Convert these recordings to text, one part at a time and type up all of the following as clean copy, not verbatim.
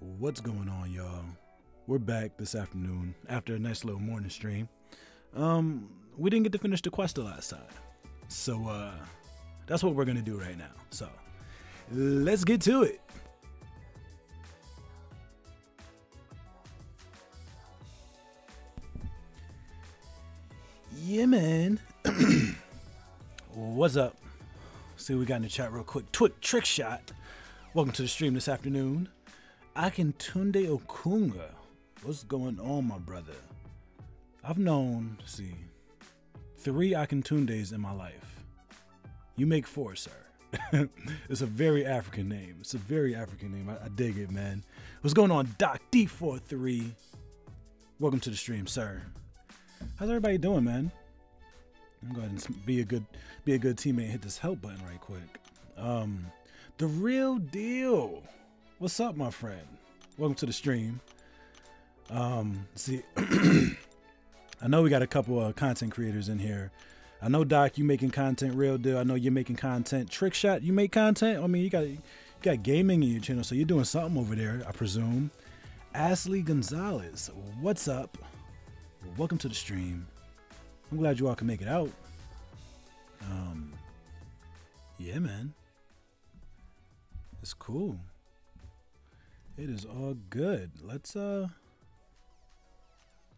What's going on, y'all? We're back this afternoon after a nice little morning stream. We didn't get to finish the quest the last time, so that's what we're gonna do right now. So let's get to it. Yeah, man. What's up? See what we got in the chat real quick. Trick shot. Welcome to the stream this afternoon. Akintunde Okunga. What's going on, my brother? I've known, let's see, 3 Akintundes in my life. You make 4, sir. It's a very African name. It's a very African name. I dig it, man. What's going on, Doc D43? Welcome to the stream, sir. How's everybody doing, man? I'm going to go ahead and be a good teammate and hit this help button right quick. The real deal. What's up, my friend? Welcome to the stream. See, I know we got a couple of content creators in here. I know, Doc, you making content. Real deal. I know you're making content. Trick shot, you make content. I mean, you got gaming in your channel, so you're doing something over there, I presume. Ashley Gonzalez, what's up? Welcome to the stream. I'm glad you all can make it out. Yeah, man. It's cool. It is all good. Let's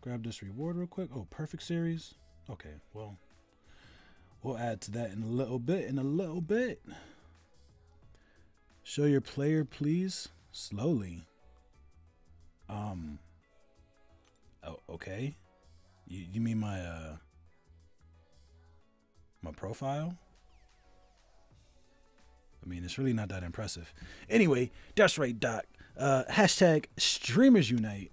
grab this reward real quick. Oh, perfect series. Okay, well, we'll add to that in a little bit. Show your player, please. Slowly. Oh, okay. You mean my my profile? I mean, it's really not that impressive. Anyway, that's right, Doc. Hashtag streamers unite.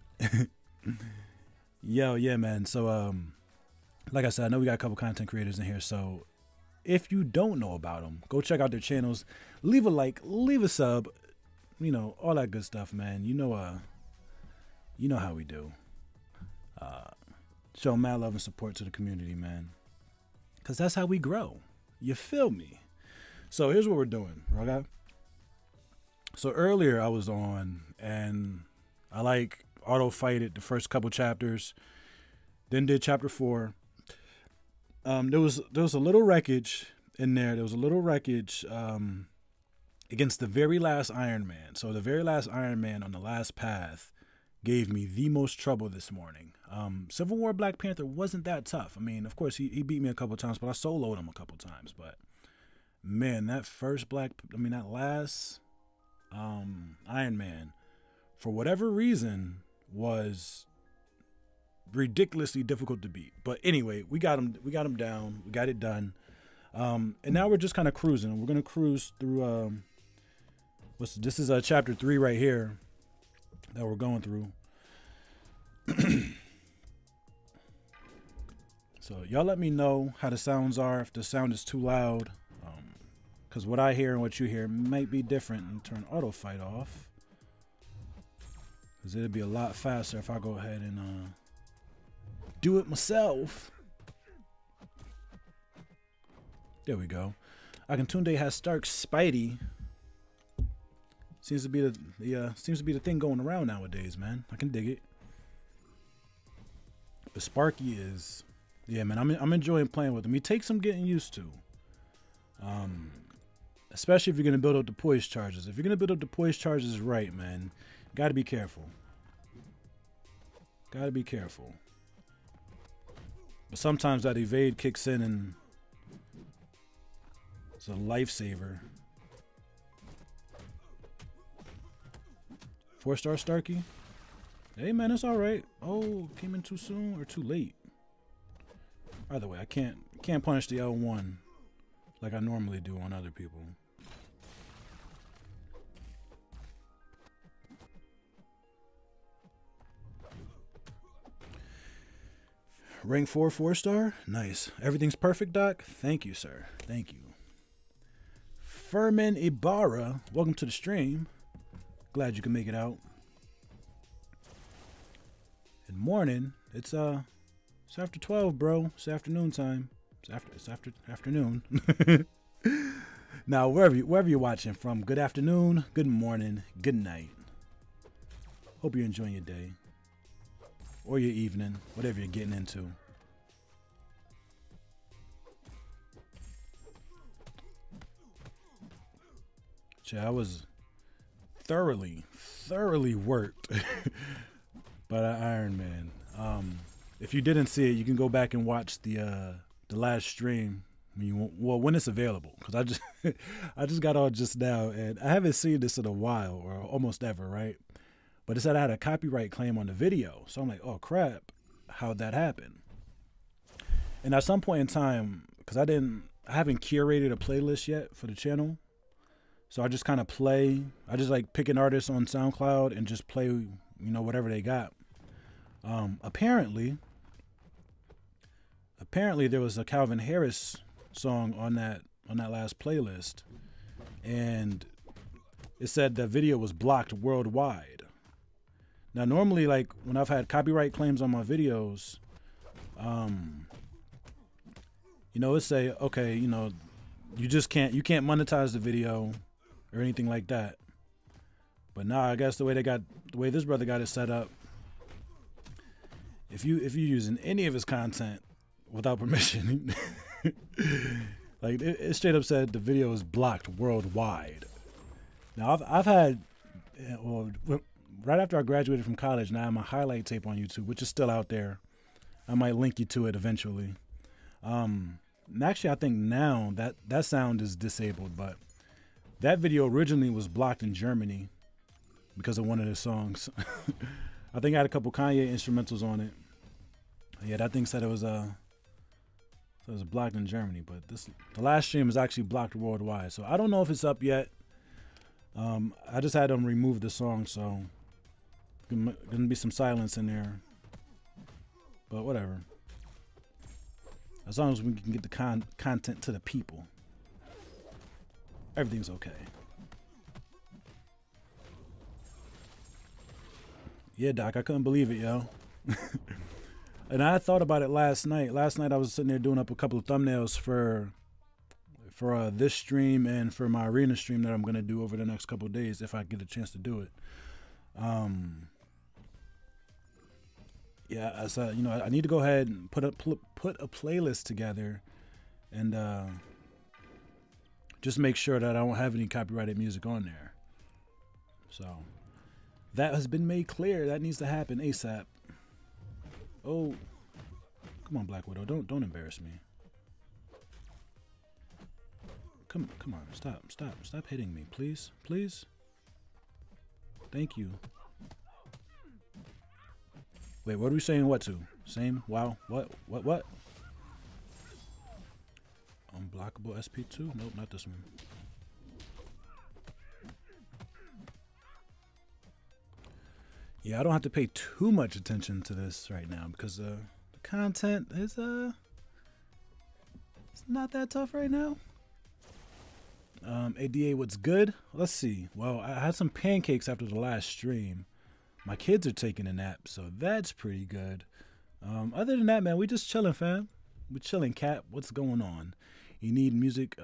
Yo, yeah, man. So, like I said, I know we got a couple content creators in here. So if you don't know about them, go check out their channels. Leave a like, leave a sub, you know, all that good stuff, man. You know how we do. Show mad love and support to the community, man. Cause that's how we grow. You feel me? So here's what we're doing, okay? So earlier I was on and I like auto fighted the first couple chapters, then did chapter 4. There was a little wreckage in there. There was a little wreckage against the very last Iron Man. So the very last Iron Man on the last path gave me the most trouble this morning. Civil War Black Panther wasn't that tough. I mean, of course he beat me a couple times, but I soloed him a couple times. But man, that last Iron Man, for whatever reason, was ridiculously difficult to beat. But anyway, we got him down. We got it done. And now we're just kind of cruising. We're gonna cruise through. This is chapter 3 right here that we're going through. So y'all let me know how the sounds are, if the sound is too loud, because what I hear and what you hear might be different. And turn auto fight off, because it'd be a lot faster if I go ahead and do it myself. There we go. Akintunde has Stark's Spidey. Seems to be the thing going around nowadays, man. I can dig it. But Sparky is, yeah, man. I'm enjoying playing with him. He takes some getting used to. Especially if you're gonna build up the poise charges. If you're gonna build up the poise charges right, man, gotta be careful. Gotta be careful. But sometimes that evade kicks in and it's a lifesaver. 4-star Starkey. Hey, man, it's all right. Oh, came in too soon or too late. Either way, I can't punish the L1 like I normally do on other people. Rank 4, 4-star. Nice. Everything's perfect, Doc. Thank you, sir. Thank you. Furman Ibarra, welcome to the stream. Glad you can make it out. Good morning. It's after 12, bro. It's afternoon time. It's after afternoon. Now, wherever you're watching from, good afternoon, good morning, good night. Hope you're enjoying your day or your evening, whatever you're getting into. Yeah, I was thoroughly worked by the Iron Man. If you didn't see it, you can go back and watch the last stream when it's available. Because I just got on just now, and I haven't seen this in a while or almost ever, right? But it said I had a copyright claim on the video, so I'm like, oh crap, how'd that happen? And at some point in time, because I haven't curated a playlist yet for the channel. So I just kind of play. I just like pick an artist on SoundCloud and just play, whatever they got. Apparently there was a Calvin Harris song on that last playlist, and it said the video was blocked worldwide. Now, normally, like when I've had copyright claims on my videos, it say, okay, you can't monetize the video or anything like that. But now I guess the way this brother got it set up, if you're using any of his content without permission, like it straight up said the video is blocked worldwide. Now I've had, right after I graduated from college, now I have my highlight tape on YouTube, which is still out there. I might link you to it eventually. Actually, I think now that sound is disabled, but that video originally was blocked in Germany because of one of the songs. I think I had a couple Kanye instrumentals on it. Yeah, that thing said it was blocked in Germany, but the last stream is actually blocked worldwide. So I don't know if it's up yet. I just had them remove the song, so gonna be some silence in there. But whatever. As long as we can get the content to the people, everything's okay. Yeah, Doc, I couldn't believe it, yo. And I thought about it last night. Last night I was sitting there doing up a couple of thumbnails for this stream and for my arena stream that I'm gonna do over the next couple of days if I get a chance to do it. Yeah, I said, I need to go ahead and put a playlist together and just make sure that I don't have any copyrighted music on there. So that has been made clear. That needs to happen ASAP. Oh, come on, Black Widow, don't embarrass me. Come on, stop hitting me, please. Thank you. Wait, what are we saying what to? Same? Wow. What? Unblockable SP2? Nope, not this one. Yeah, I don't have to pay too much attention to this right now because the content is it's not that tough right now. ADA, what's good? Let's see. Well, I had some pancakes after the last stream. My kids are taking a nap, so that's pretty good. Other than that, man, we just chilling, fam. We chilling, Cap. What's going on? You need music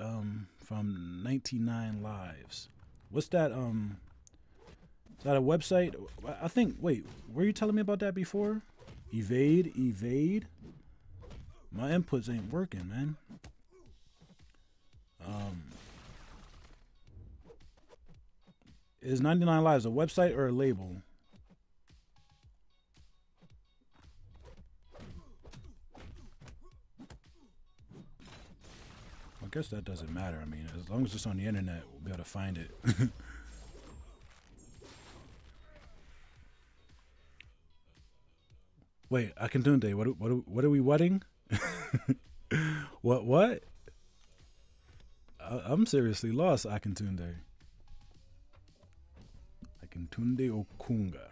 from 99 Lives. What's that? Is that a website? I think. Wait, were you telling me about that before? Evade. My inputs ain't working, man. Is 99 Lives a website or a label? I guess that doesn't matter. I mean, as long as it's on the internet, we'll be able to find it. Wait, Akintunde, what are we wedding? What? I'm seriously lost, Akintunde. Akintunde Okunga.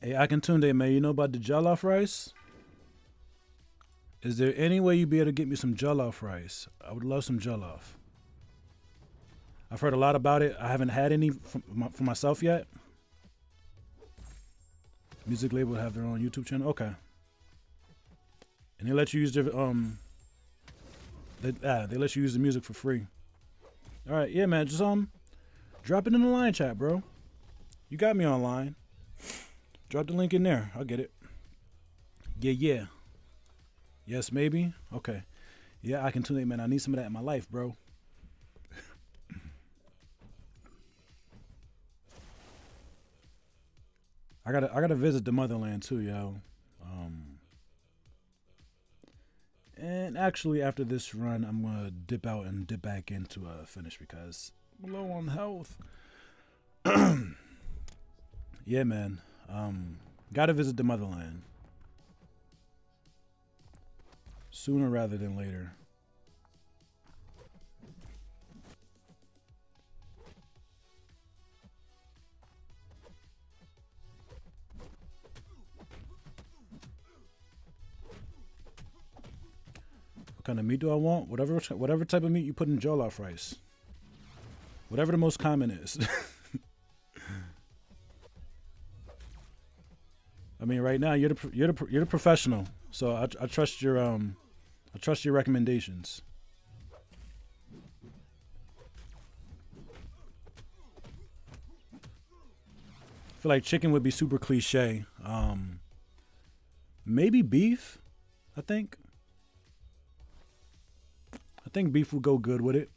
Hey, Akintunde, man, you know about the jollof rice? Is there any way you'd be able to get me some jollof rice? I would love some jollof. I've heard a lot about it. I haven't had any for myself yet. Music label have their own YouTube channel. Okay. And they let you use their they let you use the music for free. All right, yeah, man. Just Drop it in the line chat, bro. You got me online. Drop the link in there. I'll get it. Yeah. Yes, maybe? Okay. Yeah, I can tune it, man. I need some of that in my life, bro. I gotta visit the motherland too, yo. And actually, after this run, I'm gonna dip out and dip back into finish because I'm low on health. Yeah, man. Gotta visit the motherland sooner rather than later. What kind of meat do I want? Whatever type of meat you put in jollof rice. Whatever the most common is. I mean, right now you're the professional, so I trust your recommendations. I feel like chicken would be super cliche. Maybe beef. I think beef will go good with it.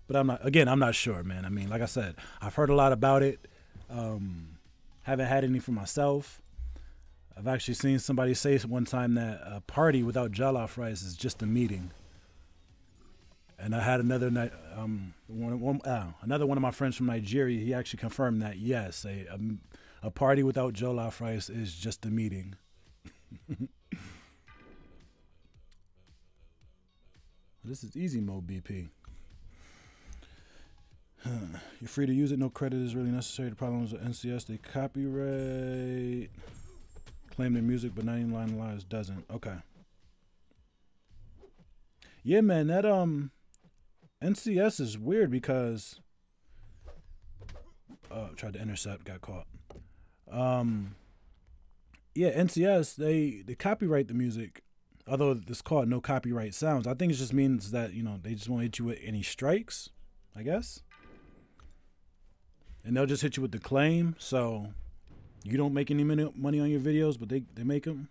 But I'm not sure, man. I mean, like I said, I've heard a lot about it. Haven't had any for myself. I've actually seen somebody say one time that a party without jollof rice is just a meeting. And I had another one of my friends from Nigeria. He actually confirmed that yes, a party without jollof rice is just a meeting. This is easy mode, BP. You're free to use it. No credit is really necessary. The problem is with NCS, they copyright claim their music, but 99 Lives doesn't. Okay. Yeah, man, that NCS is weird because tried to intercept, got caught. Yeah, NCS, they copyright the music. Although it's called no copyright sounds. I think it just means that, you know, they just won't hit you with any strikes, I guess. And they'll just hit you with the claim, so you don't make any money on your videos, but they make them.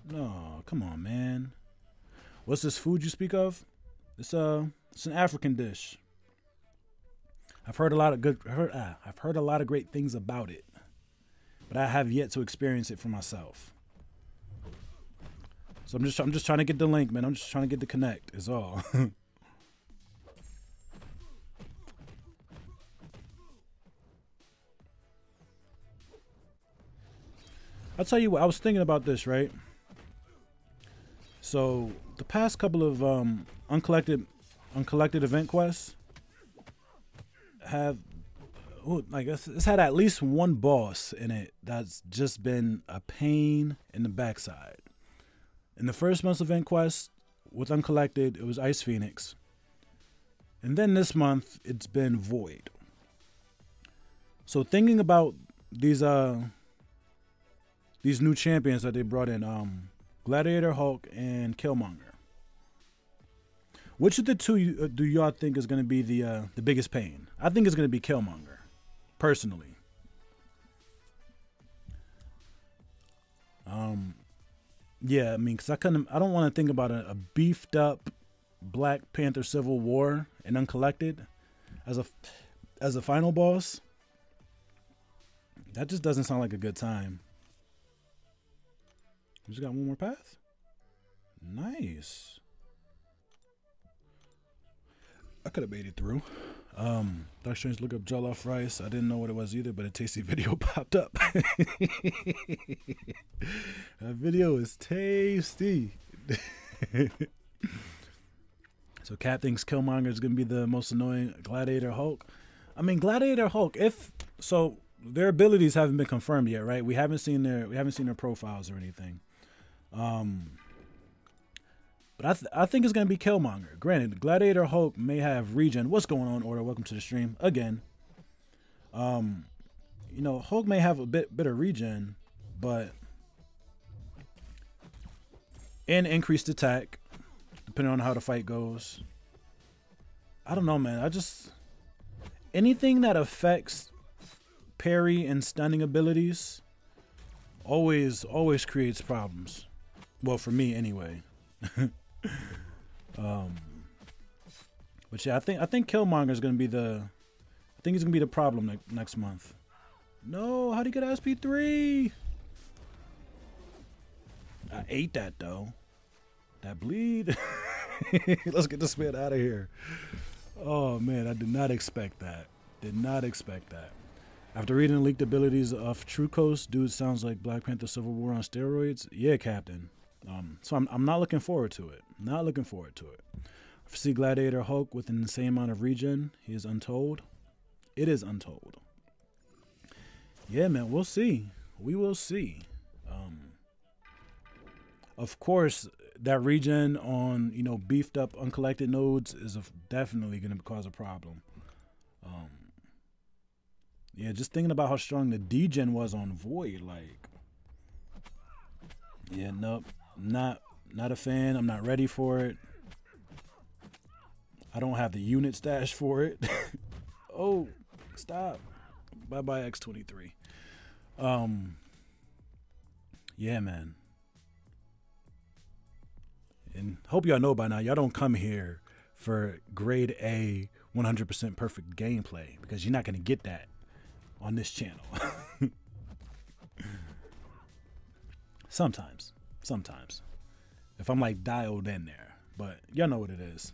No, come on, man. What's this food you speak of? It's an African dish. I've heard a lot of great things about it, but I have yet to experience it for myself. So I'm just trying to get the link, man. I'm just trying to get the connect, is all. I'll tell you what, I was thinking about this, right? So the past couple of uncollected event quests have it's had at least one boss in it that's just been a pain in the backside. In the first month's event quest with uncollected, it was Ice Phoenix. And then this month, it's been Void. So thinking about these new champions that they brought in, Gladiator, Hulk, and Killmonger. Which of the two do y'all think is going to be the biggest pain? I think it's going to be Killmonger, personally. Yeah, I mean, because I don't want to think about a beefed up Black Panther Civil War and Uncollected as a final boss. That just doesn't sound like a good time. We just got one more path. Nice. I could have made it through. Dr. Strange, look up jollof rice. I didn't know what it was either, but a tasty video popped up. That video is tasty. So Cat thinks Killmonger is going to be the most annoying Gladiator Hulk. I mean, Gladiator Hulk, their abilities haven't been confirmed yet, right? We haven't seen their profiles or anything. But I think it's going to be Killmonger. Granted, Gladiator Hulk may have regen. What's going on, Order? Welcome to the stream again. You know, Hulk may have a bit of regen, but and increased attack, depending on how the fight goes. I don't know, man. Anything that affects parry and stunning abilities always creates problems. Well, for me anyway. But yeah, I think Kilmonger is gonna be he's gonna be the problem next month. No, how'd he get SP3? I ate that though. That bleed. Let's get this man out of here. Oh man, I did not expect that. Did not expect that. After reading the leaked abilities of True Coast, dude sounds like Black Panther Civil War on steroids. Yeah, Captain. So I'm not looking forward to it. Not looking forward to it. I see Gladiator Hulk with an insane amount of regen. He is untold. It is untold. Yeah, man, we'll see. We will see. Of course, that regen on, you know, beefed up uncollected nodes is definitely going to cause a problem. Yeah, just thinking about how strong the degen was on Void, like, yeah, nope, not a fan. I'm not ready for it. I don't have the unit stash for it. Oh, stop. Bye-bye X23. Yeah, man. And hope y'all know by now, y'all don't come here for grade A 100% perfect gameplay, because you're not going to get that on this channel. Sometimes. If I'm like dialed in there, but y'all know what it is.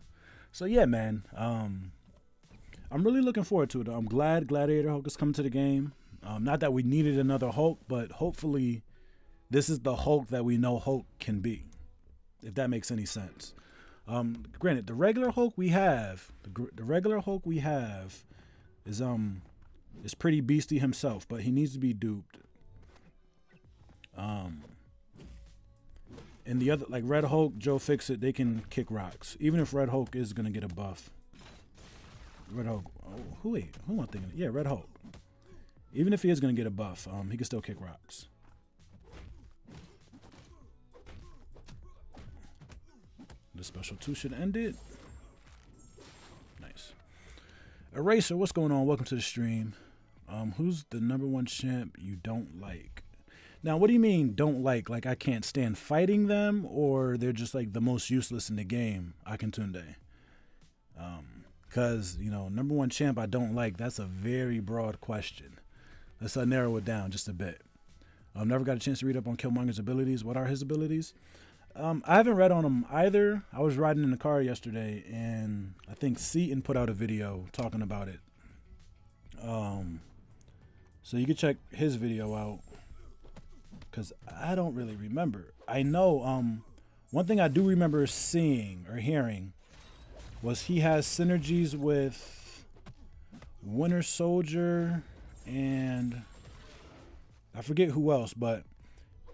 So yeah, man, I'm really looking forward to it. I'm glad Gladiator Hulk is coming to the game. Not that we needed another Hulk, but hopefully this is the Hulk that we know Hulk can be, if that makes any sense. Granted, the regular Hulk we have, is pretty beastie himself, but he needs to be duped. And the other, like Red Hulk, Joe Fixit, they can kick rocks. Even if Red Hulk is gonna get a buff. Red Hulk, who am I thinking? Yeah, Red Hulk. Even if he is gonna get a buff, he can still kick rocks. The special 2 should end it. Nice. Eraser, what's going on? Welcome to the stream. Who's the #1 champ you don't like? Now, what do you mean don't like? Like I can't stand fighting them, or they're just like the most useless in the game? Akintunde. Because, you know, #1 champ I don't like, that's a very broad question. Let's narrow it down just a bit. I've never got a chance to read up on Kilmonger's abilities. What are his abilities? I haven't read on him either. I was riding in the car yesterday, and I think Seaton put out a video talking about it. So you can check his video out, because I don't really remember. I know one thing I do remember seeing or hearing was he has synergies with Winter Soldier and I forget who else, but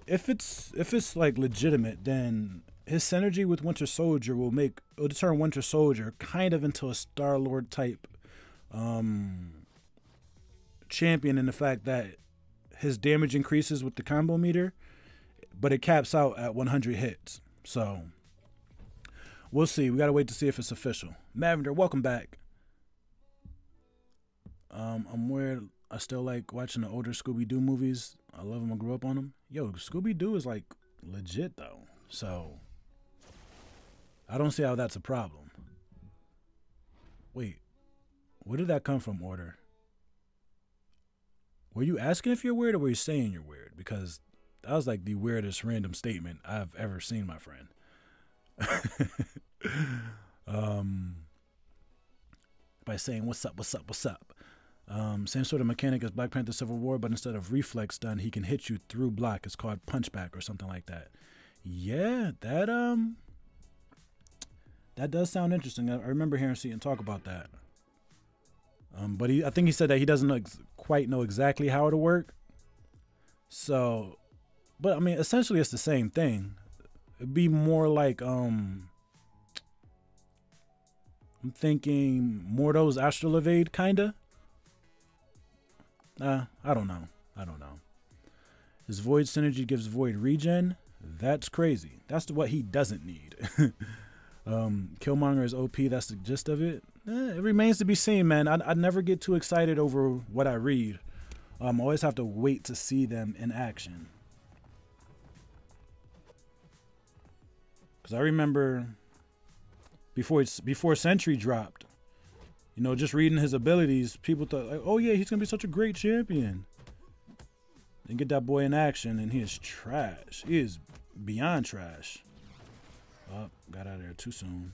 if it's like legitimate, then his synergy with Winter Soldier will turn Winter Soldier kind of into a Star-Lord type champion, in the fact that his damage increases with the combo meter, but it caps out at 100 hits. So we'll see. We gotta wait to see if it's official. Mavender, welcome back. I'm weird. I still like watching the older Scooby-Doo movies. I love them. I grew up on them. Yo, Scooby-Doo is like legit though. So I don't see how that's a problem. Wait, where did that come from, Order? Were you asking if you're weird, or were you saying you're weird? Because that was like the weirdest random statement I've ever seen, my friend. By saying, what's up? Same sort of mechanic as Black Panther Civil War, but instead of reflex stun, he can hit you through block. It's called punchback or something like that. Yeah, that does sound interesting. I remember hearing Seaton talk about that. But I think he said that he doesn't quite know exactly how it'll work. So, but I mean, essentially it's the same thing. It'd be more like, I'm thinking Mordo's Astral Evade, kinda. I don't know. His Void synergy gives Void regen. That's crazy. That's what he doesn't need. Killmonger is OP. That's the gist of it. It remains to be seen, man. I never get too excited over what I read. I always have to wait to see them in action. Because I remember before Sentry dropped, you know, just reading his abilities, people thought, like, oh yeah, he's gonna be such a great champion. And get that boy in action, and he is trash. He is beyond trash. Oh, got out of there too soon.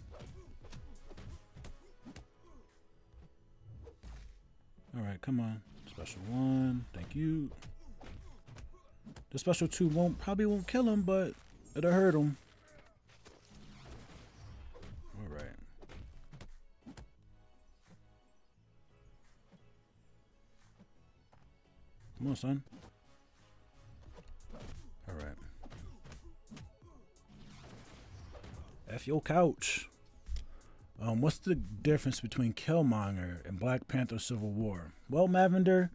All right, come on. Special 1, thank you. The special 2 probably won't kill him, but it'll hurt him. All right. Come on, son. All right. F your couch. What's the difference between Killmonger and Black Panther Civil War? Well, Mavender,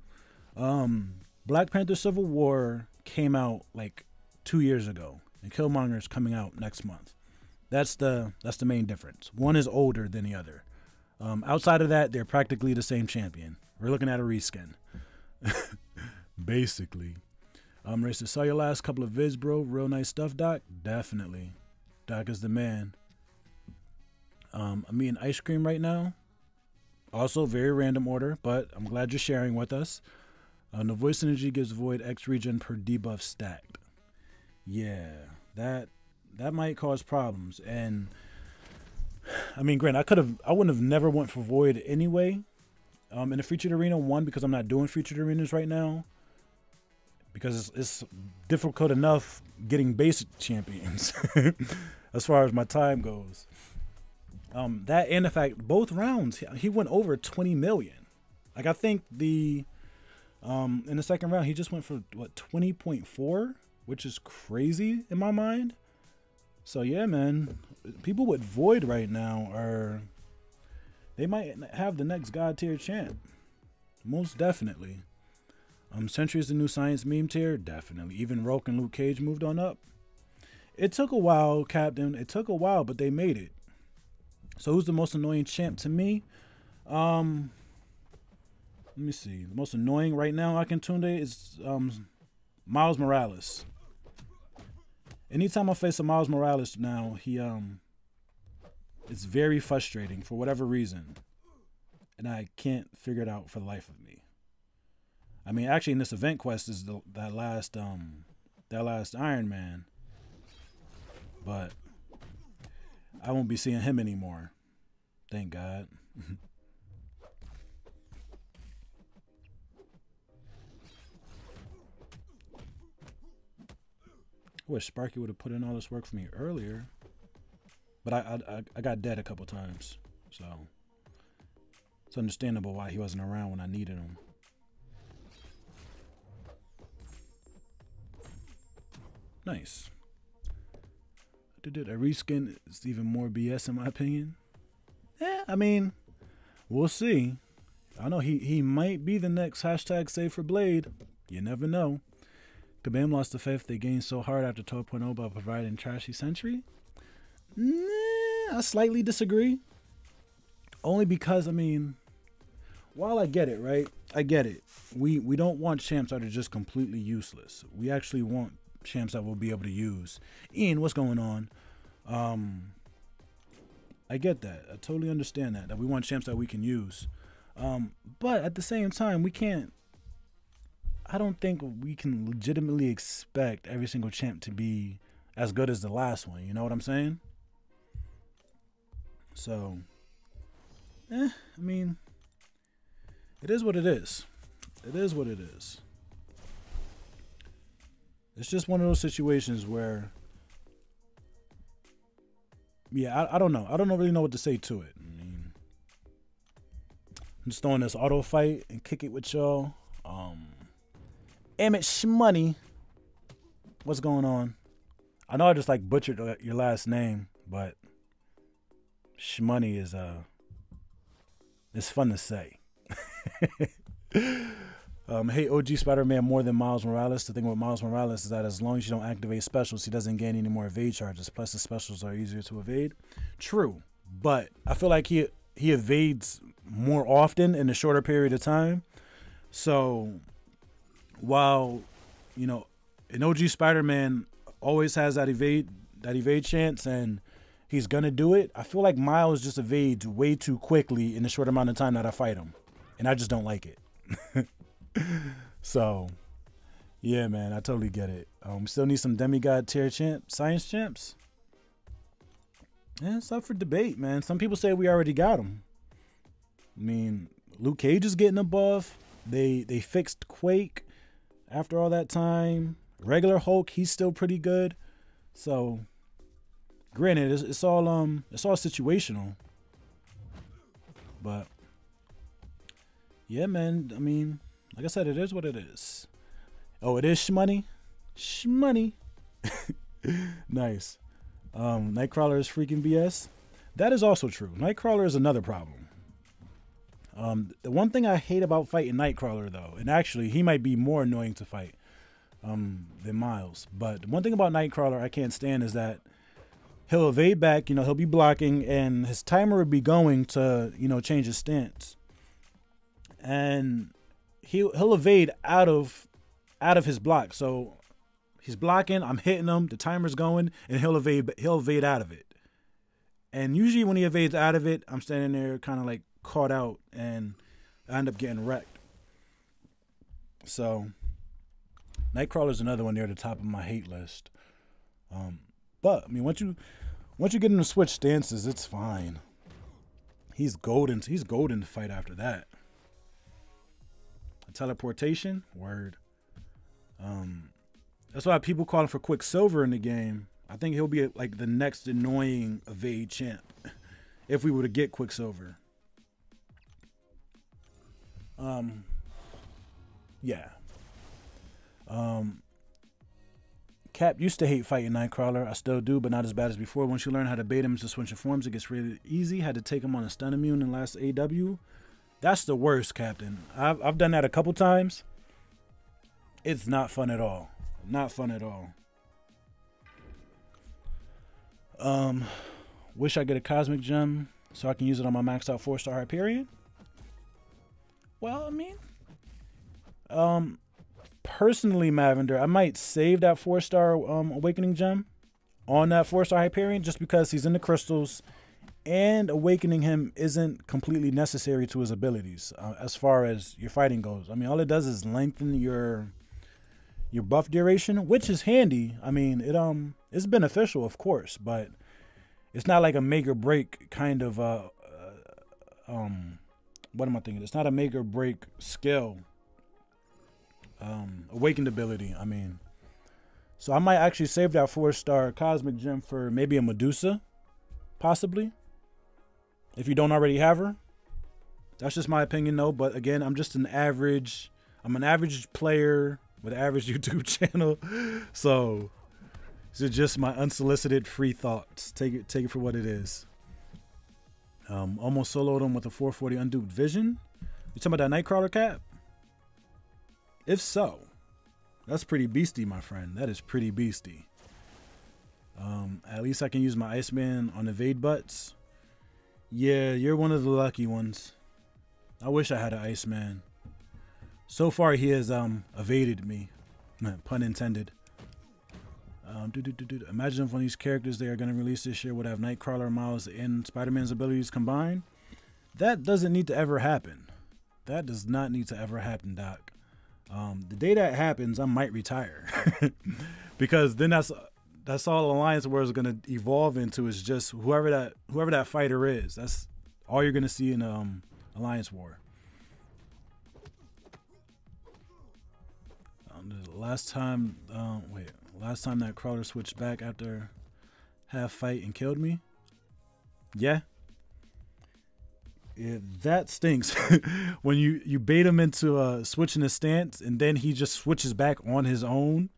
Black Panther Civil War came out like 2 years ago, and Killmonger is coming out next month. That's the main difference. One is older than the other. Outside of that, they're practically the same champion. We're looking at a reskin, basically. Racist, saw your last couple of vids, bro. Real nice stuff, Doc. Definitely, Doc is the man. I'm eating ice cream right now. Also, very random order, but I'm glad you're sharing with us. The voice energy gives Void X regen per debuff stacked. Yeah, that might cause problems. And I mean, granted, I wouldn't have never went for Void anyway. In the featured arena, one, because I'm not doing featured arenas right now, because it's difficult enough getting basic champions as far as my time goes. That and the fact both rounds he went over 20 million. Like, I think in the second round he just went for what, 20.4, which is crazy in my mind. So yeah, man, people with Void right now they might have the next god tier champ, most definitely. Sentry is the new science meme tier, definitely. Even Roke and Luke Cage moved on up. It took a while, Captain. It took a while, but they made it. So who's the most annoying champ to me? Let me see. The most annoying right now, Akintunde, is Miles Morales. Anytime I face a Miles Morales now, it's very frustrating for whatever reason, and I can't figure it out for the life of me. I mean, actually, in this event quest is that last Iron Man, but I won't be seeing him anymore. Thank God. I wish Sparky would have put in all this work for me earlier, but I got dead a couple times, so it's understandable why he wasn't around when I needed him. Nice. A reskin is even more BS in my opinion. Yeah, I mean, we'll see. I know he might be the next hashtag save for Blade. You never know. Kabam lost the faith they gained so hard after 12.0 by providing trashy Sentry. Nah, I slightly disagree. Only because, I mean, while I get it, right? I get it. We don't want champs that are just completely useless. We actually want champs that we'll be able to use. Ian, what's going on? I get that. I totally understand that we want champs that we can use. But at the same time, I don't think we can legitimately expect every single champ to be as good as the last one. You know what I'm saying? So, I mean, it is what it is. It is what it is. It's just one of those situations where, yeah, I don't know. I don't really know what to say to it. I mean, I'm just throwing this auto fight and kick it with y'all. Emmett Shmoney, what's going on? I know I just like butchered your last name, but Shmoney is it's fun to say. I hate OG Spider-Man more than Miles Morales. The thing with Miles Morales is that as long as you don't activate specials, he doesn't gain any more evade charges. Plus, the specials are easier to evade. True, but I feel like he evades more often in a shorter period of time. So, while, you know, an OG Spider-Man always has that evade chance, and he's gonna do it, I feel like Miles just evades way too quickly in the short amount of time that I fight him, and I just don't like it. So, yeah, man, I totally get it. Still need some demigod tier science champs. Yeah, it's up for debate, man. Some people say we already got them. I mean, Luke Cage is getting a buff. They fixed Quake after all that time. Regular Hulk, he's still pretty good. So, granted, it's all situational. But yeah, man. I mean, like I said, it is what it is. Oh, it is shmoney? Shmoney. Nice. Nightcrawler is freaking BS. That is also true. Nightcrawler is another problem. The one thing I hate about fighting Nightcrawler, though, and actually he might be more annoying to fight than Miles, but the one thing about Nightcrawler I can't stand is that he'll evade back, you know, he'll be blocking, and his timer would be going to, you know, change his stance. And he'll evade out of his block. So he's blocking, I'm hitting him, the timer's going, and he'll evade out of it. And usually when he evades out of it, I'm standing there kind of like caught out, and I end up getting wrecked. So Nightcrawler's another one near the top of my hate list. But I mean, once you get him to switch stances, it's fine. He's golden. He's golden to fight after that. Teleportation, word. That's why people call him for Quicksilver in the game. I think he'll be like the next annoying evade champ if we were to get Quicksilver. Yeah. Cap used to hate fighting Nightcrawler. I still do, but not as bad as before. Once you learn how to bait him to switching forms, it gets really easy. Had to take him on a stun immune in last AW. That's the worst, Captain. I've done that a couple times. It's not fun at all. Not fun at all. Wish I get a Cosmic Gem so I can use it on my maxed out 4-star Hyperion. Well, I mean, personally, Mavender, I might save that 4-star Awakening Gem on that 4-star Hyperion just because he's in the crystals. And awakening him isn't completely necessary to his abilities as far as your fighting goes. I mean, all it does is lengthen your buff duration, which is handy. I mean, it's beneficial, of course, but it's not like a make or break kind of what am I thinking? It's not a make or break skill. Awakened ability. I mean, so I might actually save that 4-star Cosmic Gem for maybe a Medusa, possibly. If you don't already have her. That's just my opinion, though. But again, I'm an average player with an average YouTube channel. So these are just my unsolicited free thoughts. Take it for what it is. Almost soloed him with a 440 unduped vision. You talking about that Nightcrawler, Cap? If so, that's pretty beastie, my friend. That is pretty beastie. At least I can use my Iceman on evade butts. Yeah, you're one of the lucky ones. I wish I had an Iceman. So far, he has evaded me. Pun intended. Imagine if one of these characters they are going to release this year would have Nightcrawler, Miles, and Spider-Man's abilities combined. That doesn't need to ever happen. That does not need to ever happen, Doc. The day that happens, I might retire. Because then that's all Alliance War is going to evolve into, is just whoever that fighter is. That's all you're going to see in Alliance War. Last time that Crawler switched back after half fight and killed me. Yeah. That stinks. When you bait him into switching his stance and then he just switches back on his own.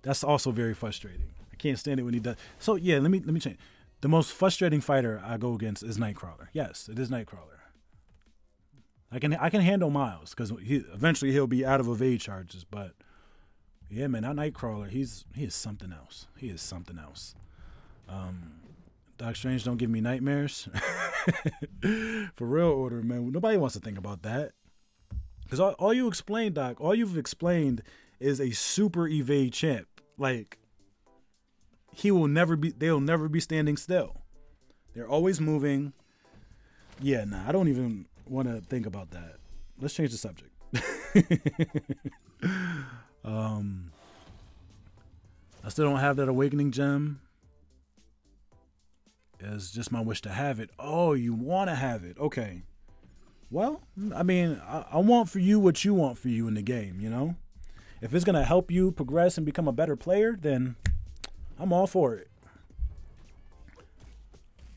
That's also very frustrating. I can't stand it when he does. So yeah, let me change. The most frustrating fighter I go against is Nightcrawler. Yes, it is Nightcrawler. I can handle Miles because eventually he'll be out of evade charges. But yeah, man, that Nightcrawler, he is something else. He is something else. Doc Strange don't give me nightmares. For real, Order, man. Nobody wants to think about that. Because all you explained, Doc, all you've explained is a super evade champ. Like, they'll never be standing still. They're always moving. Yeah, nah, I don't even want to think about that. Let's change the subject. I still don't have that awakening gem. It's just my wish to have it. Oh, you want to have it. Okay. Well, I mean, I want for you what you want for you in the game, you know? If it's going to help you progress and become a better player, then I'm all for it.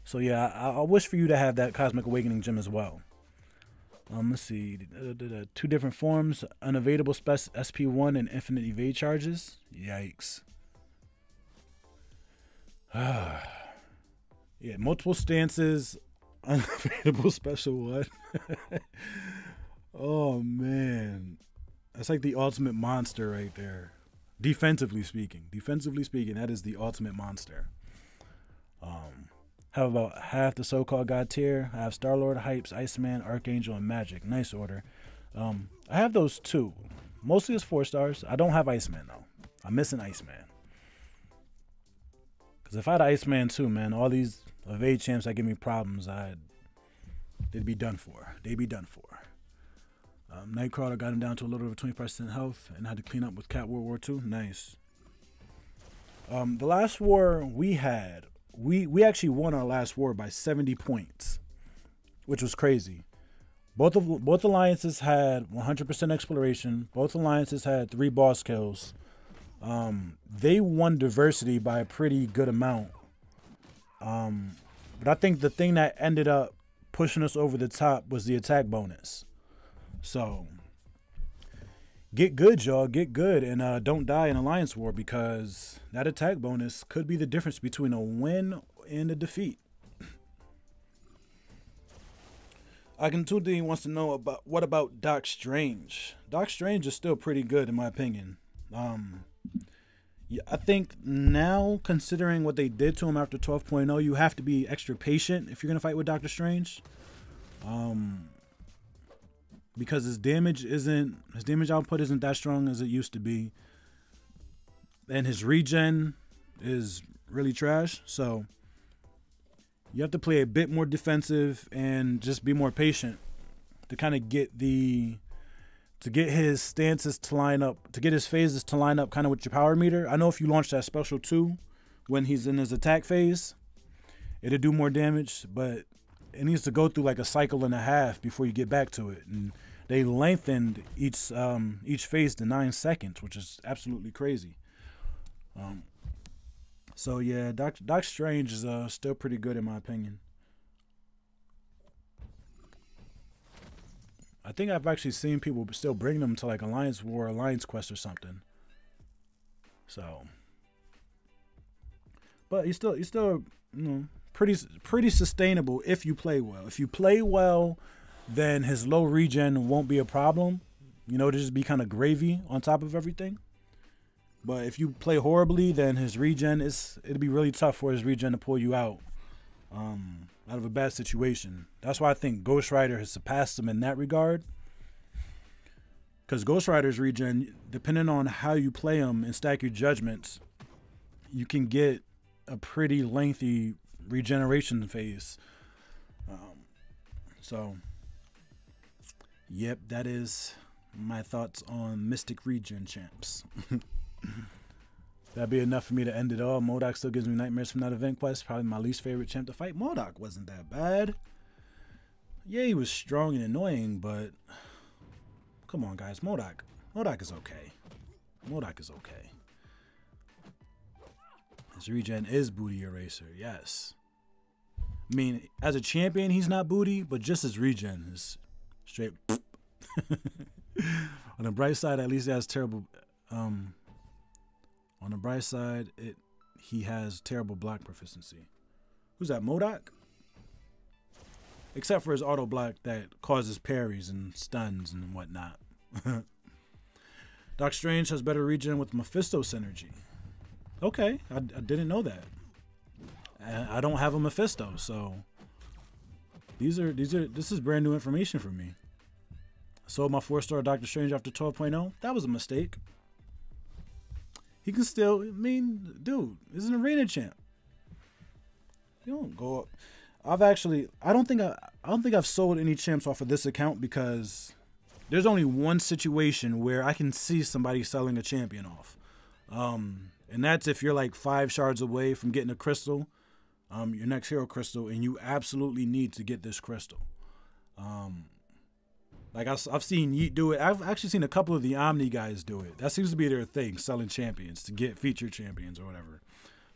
So, yeah, I wish for you to have that Cosmic Awakening gem as well. Let's see. 2 different forms. Unevadable SP1 and infinite evade charges. Yikes. Yeah, multiple stances, unavailable special one. Oh, man. That's like the ultimate monster right there. Defensively speaking, that is the ultimate monster. Have about half the so-called God tier. I have Star-Lord, Hypes, Iceman, Archangel, and Magic. Nice order. I have those 2. Mostly it's 4 stars. I don't have Iceman, though. I'm missing Iceman. Because if I had Iceman too, man, all these evade champs that give me problems, they'd be done for. Nightcrawler got him down to a little over 20% health and had to clean up with Cat World War II. Nice. The last war we had, we actually won our last war by 70 points, which was crazy. Both alliances had 100% exploration. Both alliances had 3 boss kills. They won diversity by a pretty good amount. But I think the thing that ended up pushing us over the top was the attack bonus. So get good, y'all. Get good and don't die in Alliance War, because that attack bonus could be the difference between a win and a defeat. Akintunde wants to know what about Doc Strange. Doc Strange is still pretty good in my opinion. Yeah, I think now, considering what they did to him after 12.0, you have to be extra patient if you're gonna fight with Doctor Strange. Because his damage output isn't that strong as it used to be, and his regen is really trash. So you have to play a bit more defensive and just be more patient to kind of get his stances to line up, to get his phases to line up kind of with your power meter. I know if you launch that special 2 when he's in his attack phase, it'll do more damage, but it needs to go through like a cycle and a half before you get back to it. And they lengthened each phase to 9 seconds, which is absolutely crazy. So yeah, Doc Strange is still pretty good in my opinion. I think I've actually seen people still bring them to like Alliance War, Alliance Quest or something. So, but he's still you know, pretty sustainable if you play well. If you play well, then his low regen won't be a problem. You know, it'll just be kind of gravy on top of everything. But if you play horribly, then his regen it'll be really tough for his regen to pull you out of a bad situation. That's why I think Ghost Rider has surpassed him in that regard. Because Ghost Rider's regen, depending on how you play him and stack your judgments, you can get a pretty lengthy regeneration phase. So, yep, that is my thoughts on Mystic Regen champs. That'd be enough for me to end it all. MODOK still gives me nightmares from that event quest. Probably my least favorite champ to fight. MODOK wasn't that bad. Yeah, he was strong and annoying, but come on, guys. MODOK is okay. MODOK is okay. His regen is booty eraser, yes. I mean, as a champion, he's not booty, but just his regen is straight. On the bright side, at least he has terrible. On the bright side, he has terrible block proficiency. Who's that, MODOK? except for his auto block that causes parries and stuns and whatnot. Doc Strange has better regen with Mephisto synergy. Okay, I didn't know that. I don't have a Mephisto, so this is brand new information for me. Sold my 4-star Doctor Strange after 12.0. That was a mistake. He can still, I mean, dude, this is an arena champ. You don't go up. I don't think I've sold any champs off of this account because there's only one situation where I can see somebody selling a champion off. And that's if you're like 5 shards away from getting a crystal, your next hero crystal, and you absolutely need to get this crystal. Like I've seen Yeet do it. I've actually seen a couple of the Omni guys do it. That seems to be their thing, selling champions to get featured champions or whatever.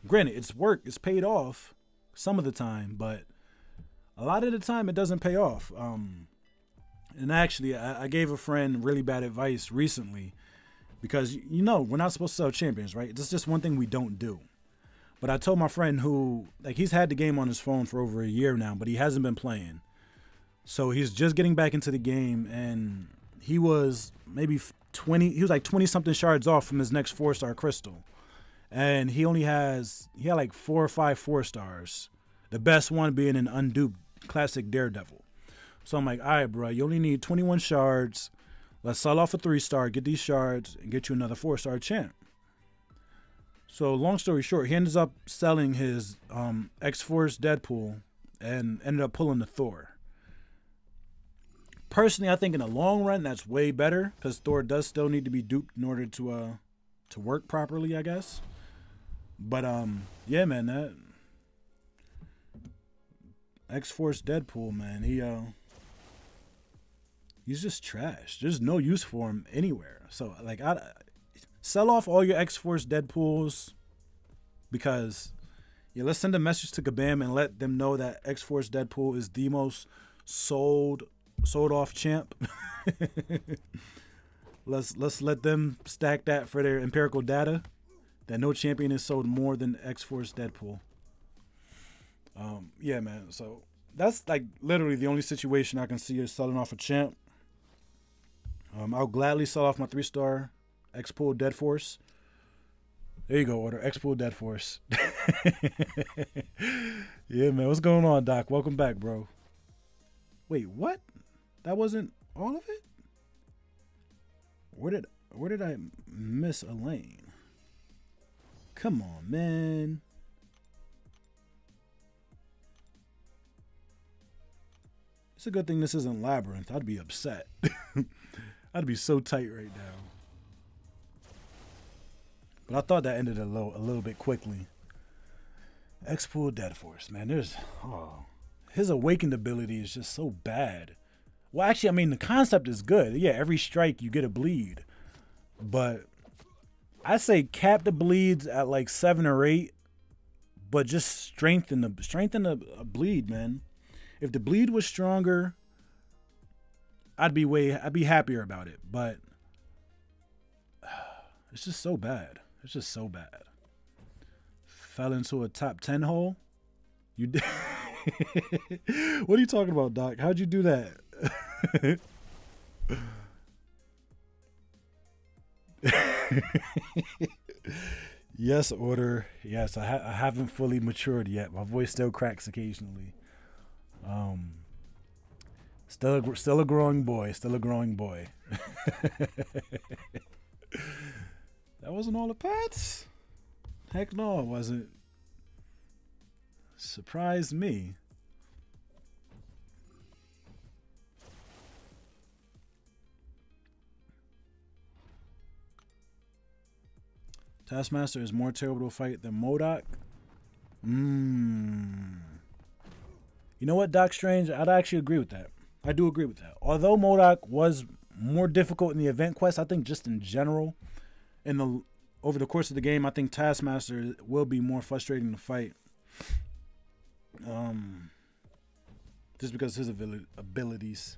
Granted, it's work. It's paid off some of the time, but a lot of the time it doesn't pay off. And actually, I gave a friend really bad advice recently because, you know, we're not supposed to sell champions, right? It's just one thing we don't do. But I told my friend who, like, he's had the game on his phone for over a year now, but he hasn't been playing. So he's just getting back into the game, and he was maybe 20, he was like 20-something shards off from his next 4-star crystal. And he had like 4 or 5 4-stars. The best one being an unduped classic Daredevil. So I'm like, all right, bro, you only need 21 shards. Let's sell off a 3-star, get these shards, and get you another 4-star champ. So long story short, he ends up selling his X-Force Deadpool and ended up pulling the Thor. Personally, I think in the long run, that's way better because Thor does still need to be duped in order to work properly, I guess. But yeah, man, that X-Force Deadpool, man, he's just trash. There's no use for him anywhere. So like, I sell off all your X-Force Deadpools because yeah, let's send a message to Kabam and let them know that X-Force Deadpool is the most sold off champ. let's let them stack that for their empirical data that no champion is sold more than X-Force Deadpool. Yeah, man. So that's like literally the only situation I can see is selling off a champ. I'll gladly sell off my 3-star X-Pool Dead Force. There you go, Order. X-Pool Dead Force. Yeah, man. What's going on, Doc? Welcome back, bro. Wait, what? That wasn't all of it? Where did I miss a lane? Come on, man. It's a good thing this isn't Labyrinth. I'd be upset. I'd be so tight right now. But I thought that ended a little bit quickly. X-Pool Dead Force, man. His awakened ability is just so bad. Well, actually, I mean, the concept is good. Yeah, every strike you get a bleed. But I say cap the bleeds at like 7 or 8, but just strengthen the bleed, man. If the bleed was stronger, I'd be happier about it. But it's just so bad. It's just so bad. Fell into a top 10 hole. You did. What are you talking about, Doc? How'd you do that? Yes, Order. Yes, I haven't fully matured yet. My voice still cracks occasionally. Still a growing boy. Still a growing boy. That wasn't all the pets? Heck no, it wasn't. Surprised me. Taskmaster is more terrible to fight than MODOK. You know what, Doc Strange? I'd actually agree with that. I do agree with that. Although MODOK was more difficult in the event quest, I think just in general, over the course of the game, I think Taskmaster will be more frustrating to fight. Just because of his abilities.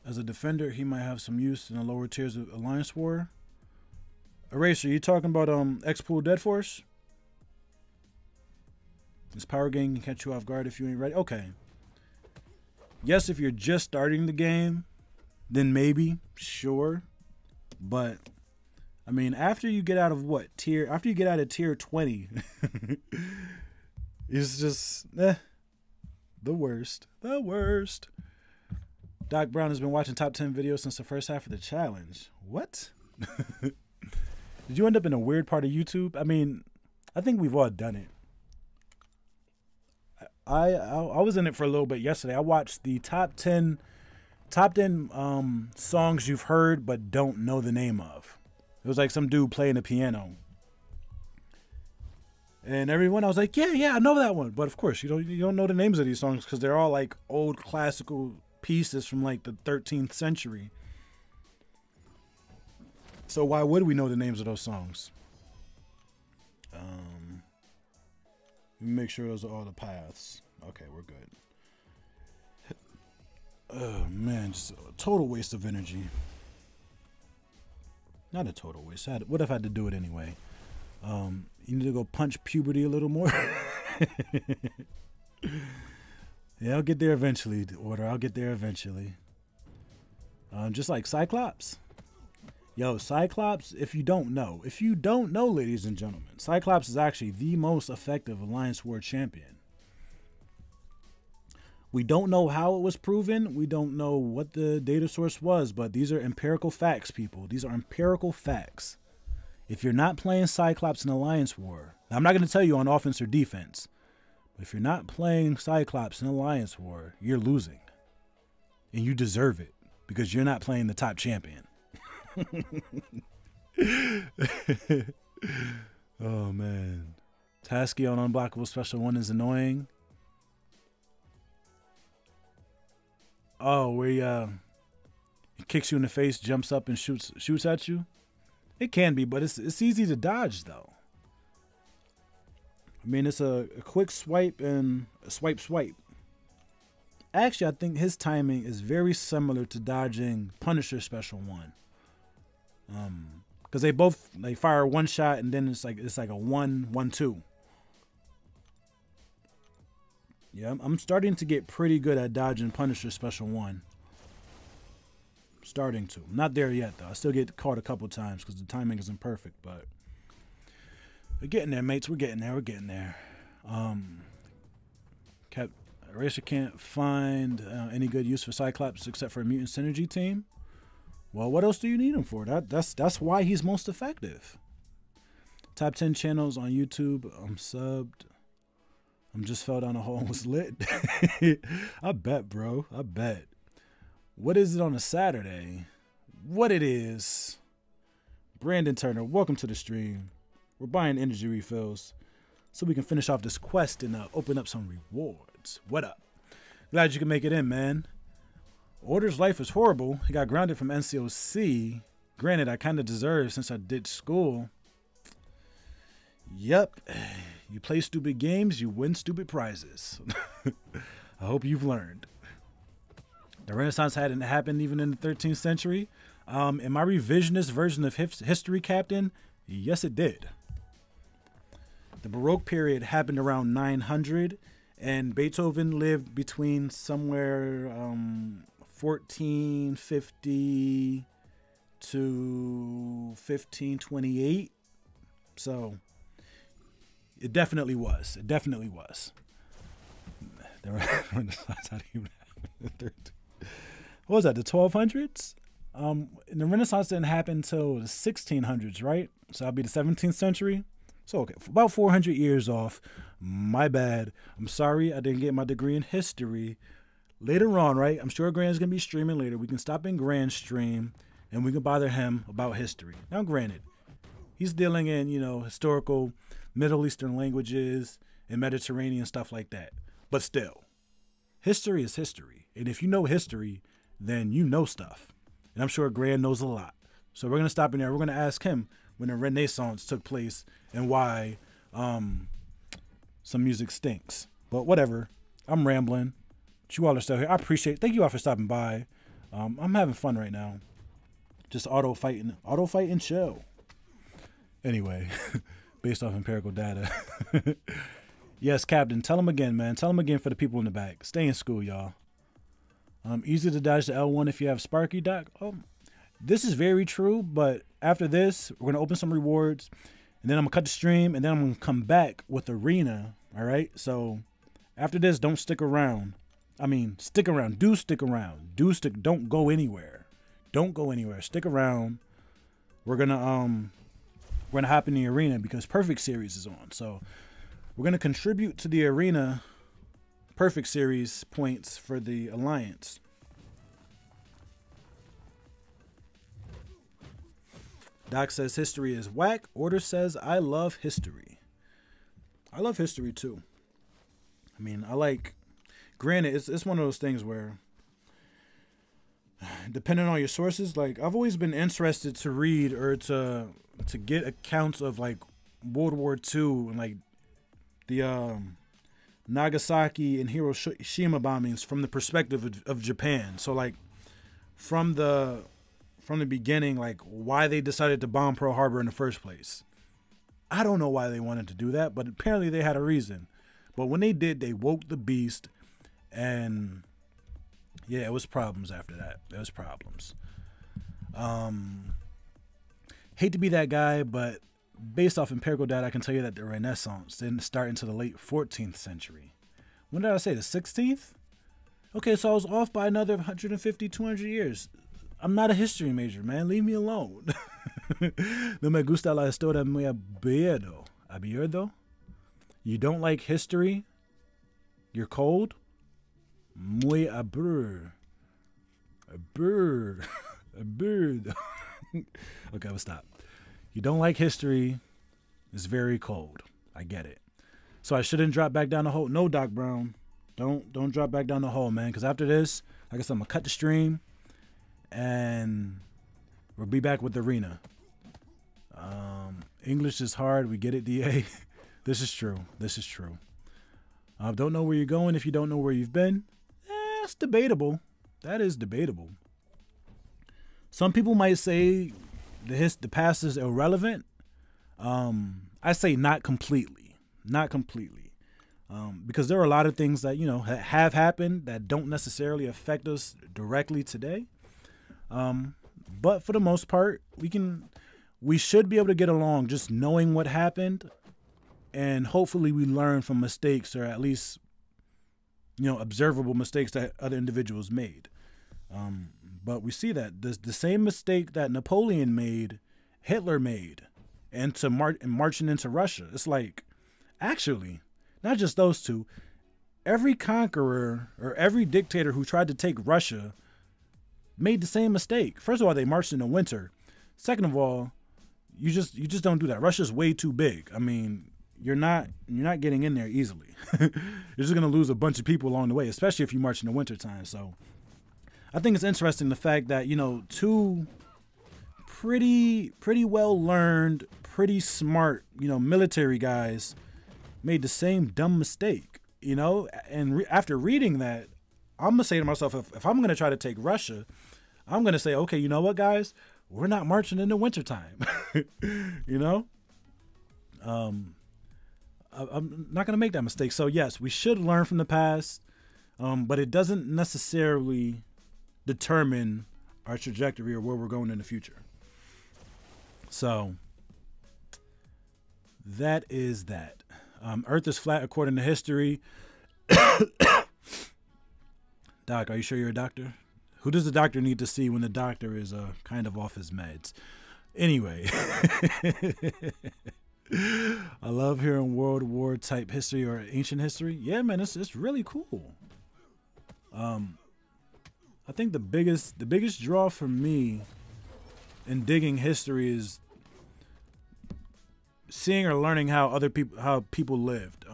As a defender, he might have some use in the lower tiers of Alliance War. Eraser, you talking about X-Pool Dead Force? This power game can catch you off guard if you ain't ready. Okay. Yes, if you're just starting the game, then maybe, sure. But I mean, after you get out of after you get out of tier 20, it's just the worst. The worst. Doc Brown has been watching top 10 videos since the first half of the challenge. What? Did you end up in a weird part of YouTube? I mean, I think we've all done it. I was in it for a little bit yesterday. I watched the top 10 songs you've heard but don't know the name of. It was like some dude playing the piano. And everyone, I was like, yeah, I know that one. But of course, you don't know the names of these songs because they're all like old classical pieces from like the 13th century. So why would we know the names of those songs? Let me make sure those are all the paths. Okay, we're good. Oh man, just a total waste of energy. Not a total waste. What if I had to do it anyway? You need to go punch puberty a little more. Yeah, I'll get there eventually, Order. I'll get there eventually. Just like Cyclops. Yo, Cyclops, if you don't know, ladies and gentlemen, Cyclops is actually the most effective Alliance War champion. We don't know how it was proven. We don't know what the data source was, but these are empirical facts, people. These are empirical facts. If you're not playing Cyclops in Alliance War, I'm not going to tell you on offense or defense, but if you're not playing Cyclops in Alliance War, you're losing. And you deserve it because you're not playing the top champion. Oh man, Tasky on Unblockable Special 1 is annoying. Oh, where he kicks you in the face, jumps up and shoots at you. It can be, but it's easy to dodge though. I mean, it's a quick swipe and a swipe. Actually, I think his timing is very similar to dodging Punisher Special 1. Because they fire one shot and then it's like a 1-1-2. Yeah, I'm starting to get pretty good at dodging Punisher Special 1. Starting to. I'm not there yet though. I still get caught a couple times because the timing isn't perfect, but we're getting there, mates. We're getting there. Eraser can't find any good use for Cyclops except for a mutant synergy team. Well, what else do you need him for? That's why he's most effective. Top 10 channels on YouTube. I'm subbed. I'm just fell down a hole and was lit. I bet, bro. I bet. What is it on a Saturday? What it is. Brandon Turner, welcome to the stream. We're buying energy refills so we can finish off this quest and open up some rewards. What up? Glad you can make it in, man. Order's life is horrible. He got grounded from NCOC. Granted, I kind of deserve since I did school. Yep. You play stupid games, you win stupid prizes. I hope you've learned. The Renaissance hadn't happened even in the 13th century. In my revisionist version of History Captain, yes, it did. The Baroque period happened around 900, and Beethoven lived between somewhere 1450 to 1528. So it definitely was. It definitely was. What was that? The 1200s? And the Renaissance didn't happen until the 1600s, right? So that'll be the 17th century. So, okay, about 400 years off. My bad. I'm sorry I didn't get my degree in history. Later on, right? I'm sure Grant's going to be streaming later. We can stop in Grant's stream and we can bother him about history. Now, granted, he's dealing in, historical Middle Eastern languages and Mediterranean stuff like that. But still, history is history. And if you know history, then you know stuff. And I'm sure Grant knows a lot. So we're going to stop in there. We're going to ask him when the Renaissance took place and why some music stinks. But whatever. I'm rambling. But you all are still here. I appreciate it. Thank you all for stopping by. I'm having fun right now. Just auto fighting chill. Anyway, based off empirical data. Yes, Captain. Tell him again, man. Tell him again for the people in the back. Stay in school, y'all. Easy to dodge the L1 if you have Sparky, Doc. Oh, this is very true, but after this, we're going to open some rewards, and then I'm going to cut the stream, and then I'm going to come back with Arena, all right? So after this, don't stick around. I mean, stick around. Do stick around. Don't go anywhere. Don't go anywhere. Stick around. We're going to hop in the Arena because Perfect Series is on. So we're going to contribute to the Arena Perfect Series points for the Alliance. Doc says history is whack. Order says I love history. I love history too. I mean, granted, it's one of those things where, depending on your sources, like I've always been interested to read or to get accounts of like World War II and like the Nagasaki and Hiroshima bombings from the perspective of Japan. So like from the beginning, like why they decided to bomb Pearl Harbor in the first place. I don't know why they wanted to do that, but apparently they had a reason. But when they did, they woke the beast, and yeah, it was problems after that. It was problems. Hate to be that guy, but based off empirical data, I can tell you that the Renaissance didn't start until the late 14th century. When did I say, the 16th? Okay, so I was off by another 150, 200 years. I'm not a history major, man. Leave me alone. No me gusta la historia muy abierto. You don't like history? You're cold? Muy abur. A bird. Okay, we'll stop. You don't like history. It's very cold. I get it. So I shouldn't drop back down the hole. No, Doc Brown. Don't drop back down the hole, man. Because after this, like I said, I'm going to cut the stream. And we'll be back with the Arena. English is hard. We get it, DA. This is true. This is true. Don't know where you're going if you don't know where you've been. It's debatable. That is debatable. Some people might say the past is irrelevant. I say not completely. Not completely. Because there are a lot of things that, have happened that don't necessarily affect us directly today. But for the most part, we should be able to get along just knowing what happened, and hopefully we learn from mistakes, or at least, observable mistakes that other individuals made. But we see that the same mistake that Napoleon made, Hitler made, and marching into Russia. It's like, actually, not just those two, every conqueror or every dictator who tried to take Russia made the same mistake. First of all, they marched in the winter. Second of all, you just don't do that. Russia's way too big. I mean, you're not getting in there easily. You're just gonna lose a bunch of people along the way, especially if you march in the wintertime. So I think it's interesting the fact that, two pretty well learned, pretty smart, military guys made the same dumb mistake, and after reading that, I'm going to say to myself, if I'm going to try to take Russia, I'm going to say, okay, you know what, guys? We're not marching in the wintertime. I'm not going to make that mistake. So, yes, we should learn from the past, but it doesn't necessarily determine our trajectory or where we're going in the future. So, that is that. Earth is flat according to history. Doc, are you sure you're a doctor? Who does the doctor need to see when the doctor is kind of off his meds? Anyway, I love hearing World War type history or ancient history. Yeah, man, it's really cool. I think the biggest draw for me in digging history is seeing or learning how people lived,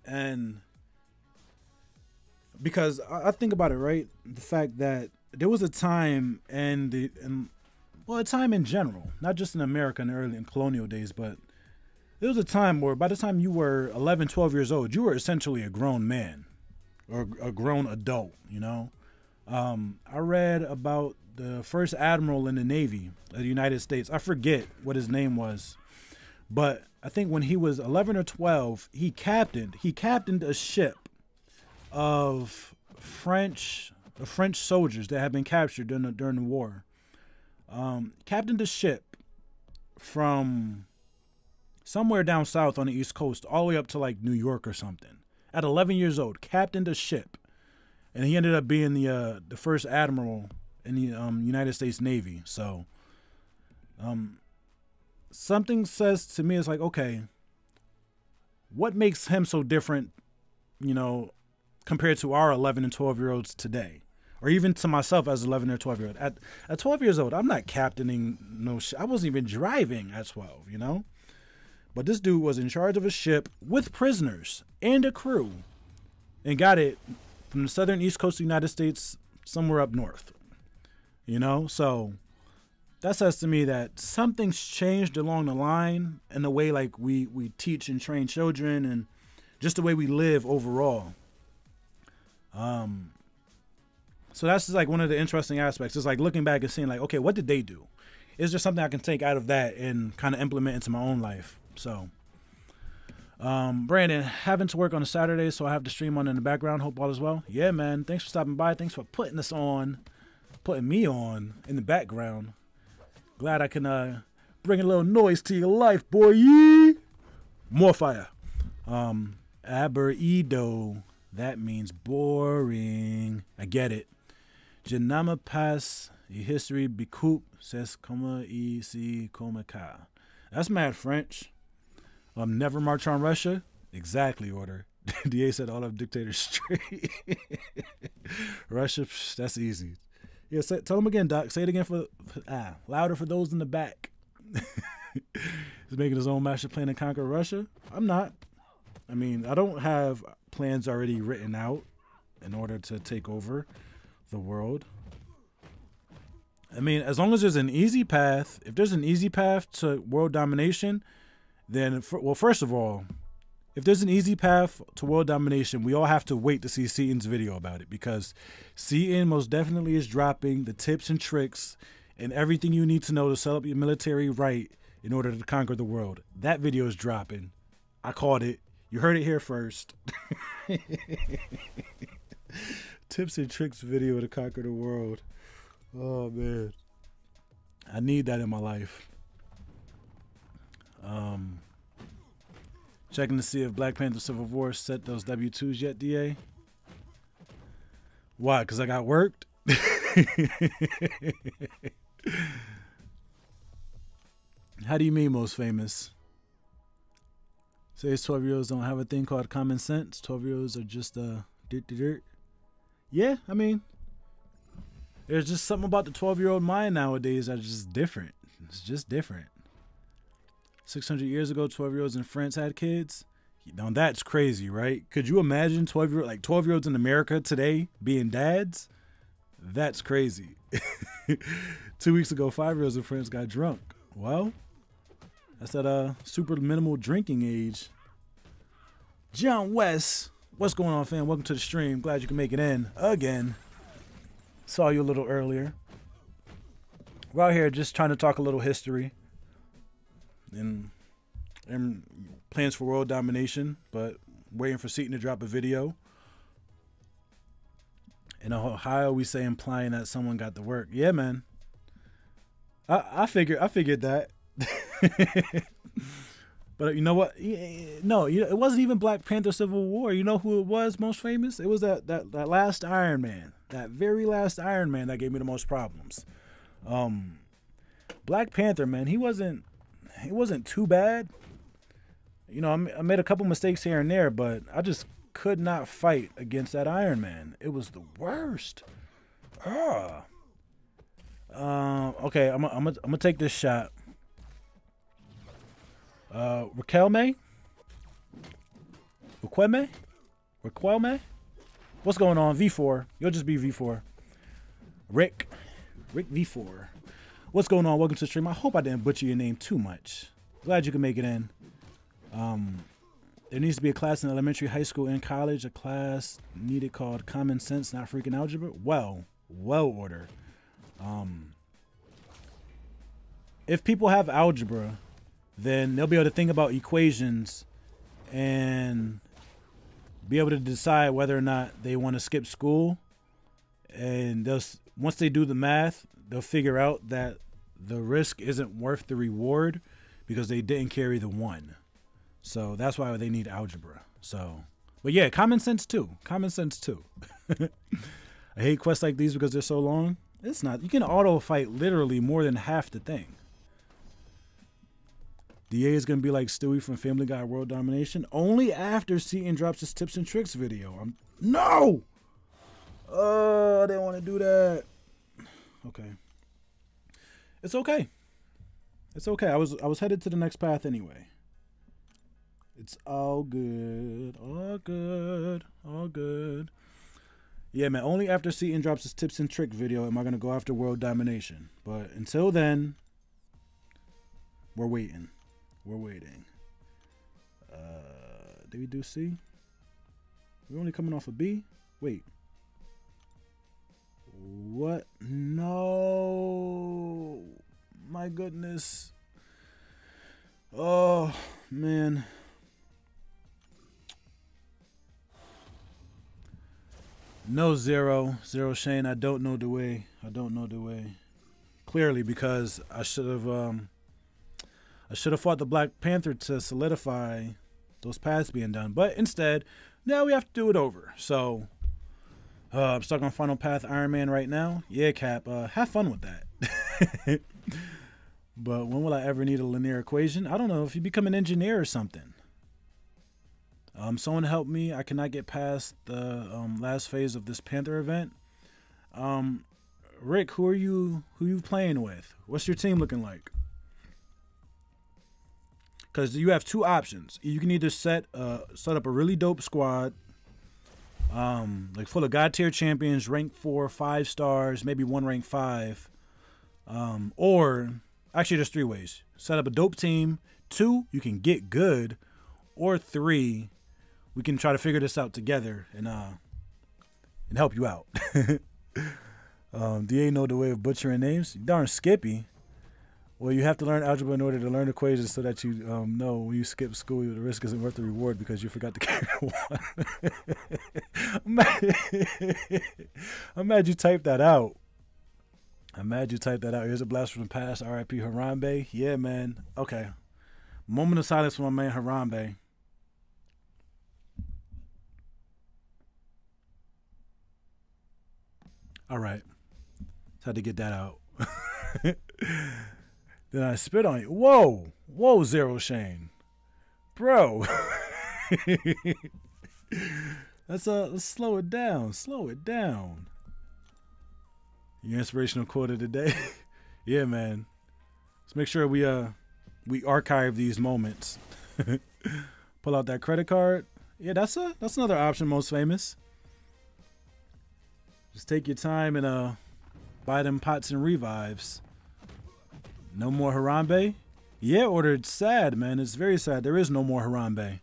and because I think about it, right? The fact that there was a time a time in general, not just in America in the early and colonial days, but there was a time where by the time you were 11, 12 years old, you were essentially a grown man or a grown adult, I read about the first admiral in the Navy of the United States. I forget what his name was, but I think when he was 11 or 12, he captained a ship of French soldiers that had been captured during the war. Captained a ship from somewhere down south on the East Coast all the way up to like New York or something. At 11 years old, captained a ship, and he ended up being the first admiral in the United States Navy. So, something says to me, it's like, okay, what makes him so different, you know, compared to our 11 and 12-year-olds today, or even to myself as 11 or 12-year-old. At 12 years old, I'm not captaining I wasn't even driving at 12, you know. But this dude was in charge of a ship with prisoners and a crew, and got it from the southern East Coast of the United States somewhere up north, you know. So that says to me that something's changed along the line in the way like we teach and train children, and just the way we live overall. So that's just like one of the interesting aspects. It's like looking back and seeing like, okay, what did they do? Is there something I can take out of that and kind of implement into my own life? So, Brandon, having to work on a Saturday, so I have to stream on in the background. Hope all is well. Yeah, man. Thanks for stopping by. Thanks for putting me on in the background. Glad I can bring a little noise to your life, boy. Yee! More fire. Aberido. That means boring. I get it. Janama pas y history bikup says koma e si koma ka. That's mad French. Never march on Russia. Exactly, order. DA said all of dictators straight. Russia, that's easy. Yeah, tell them again, Doc. Say it again louder for those in the back. He's making his own master plan to conquer Russia. I'm not. I mean, I don't have plans already written out in order to take over the world. I mean, as long as there's an easy path, if there's an easy path to world domination, then, well, first of all, if there's an easy path to world domination, we all have to wait to see Seaton's video about it, because Seaton most definitely is dropping the tips and tricks and everything you need to know to set up your military right in order to conquer the world. That video is dropping. I called it. You heard it here first. Tips and tricks video to conquer the world. Oh, man. I need that in my life. Checking to see if Black Panther Civil War set those W-2s yet, DA? Why? Because I got worked? How do you mean most famous? Says 12-year-olds don't have a thing called common sense. 12-year-olds are just dirt. Yeah, I mean, there's just something about the 12-year-old mind nowadays that's just different. It's just different. 600 years ago, 12-year-olds in France had kids. Now that's crazy, right? Could you imagine 12-year-olds in America today being dads? That's crazy. 2 weeks ago, 5-year-olds in France got drunk. Well, that's that super minimal drinking age. John West, what's going on, fam? Welcome to the stream. Glad you can make it in again. Saw you a little earlier. We're out here just trying to talk a little history and plans for world domination, but waiting for Seaton to drop a video. In Ohio, we say implying that someone got the work. Yeah, man. I figured that. But you know what? No, it wasn't even Black Panther Civil War. You know who it was most famous? It was that last Iron Man. That very last Iron Man that gave me the most problems. Black Panther, man, he wasn't too bad. You know, I made a couple mistakes here and there, but I just could not fight against that Iron Man. It was the worst. Okay, I'm gonna take this shot. Riquelme? What's going on? V4. You'll just be V4. Rick V4. What's going on? Welcome to the stream. I hope I didn't butcher your name too much. Glad you can make it in. There needs to be a class in elementary, high school, and college. A class needed called Common Sense, Not Freaking Algebra. Well order. If people have algebra, then they'll be able to think about equations and be able to decide whether or not they want to skip school. And once they do the math, they'll figure out that the risk isn't worth the reward because they didn't carry the 1. So that's why they need algebra. So, but yeah, common sense too. Common sense too. I hate quests like these because they're so long. It's not. You can auto fight literally more than half the thing. DA is going to be like Stewie from Family Guy World Domination only after Seaton drops his tips and tricks video. No! Oh, I didn't want to do that. Okay. It's okay. It's okay. I was headed to the next path anyway. It's all good. All good. All good. Yeah, man. Only after Seaton drops his tips and trick video am I going to go after World Domination. But until then, we're waiting. We're waiting. Did we do C? We're only coming off of B? Wait. What? No. My goodness. Oh, man. No, Zero Shane. I don't know the way. I don't know the way. Clearly, because I should have fought the Black Panther to solidify those paths being done. But instead, now we have to do it over. So, I'm stuck on Final Path Iron Man right now. Yeah, Cap. Have fun with that. But when will I ever need a linear equation? I don't know. If you become an engineer or something. Someone help me. I cannot get past the last phase of this Panther event. Rick, who are you playing with? What's your team looking like? Because you have 2 options. You can either set up a really dope squad, like full of God tier champions, rank 4, 5 stars, maybe 1 rank 5, or actually there's 3 ways. Set up a dope team. 2, you can get good, or 3, we can try to figure this out together and help you out. DA know the way of butchering names. Darn Skippy. Well, you have to learn algebra in order to learn equations so that you know when you skip school, the risk isn't worth the reward because you forgot to carry 1. I'm mad you typed that out. I'm mad you typed that out. Here's a blast from the past. R.I.P. Harambe. Yeah, man. Okay. Moment of silence for my man Harambe. All right. Just had to get that out. Then I spit on you. Whoa. Whoa, Zero Shane. Bro. Let's slow it down. Slow it down. Your inspirational quote of the day. Yeah, man. Let's make sure we archive these moments. Pull out that credit card. Yeah, that's another option, most famous. Just take your time and buy them pots and revives. No more Harambe? Yeah, ordered. Sad, man. It's very sad. There is no more Harambe.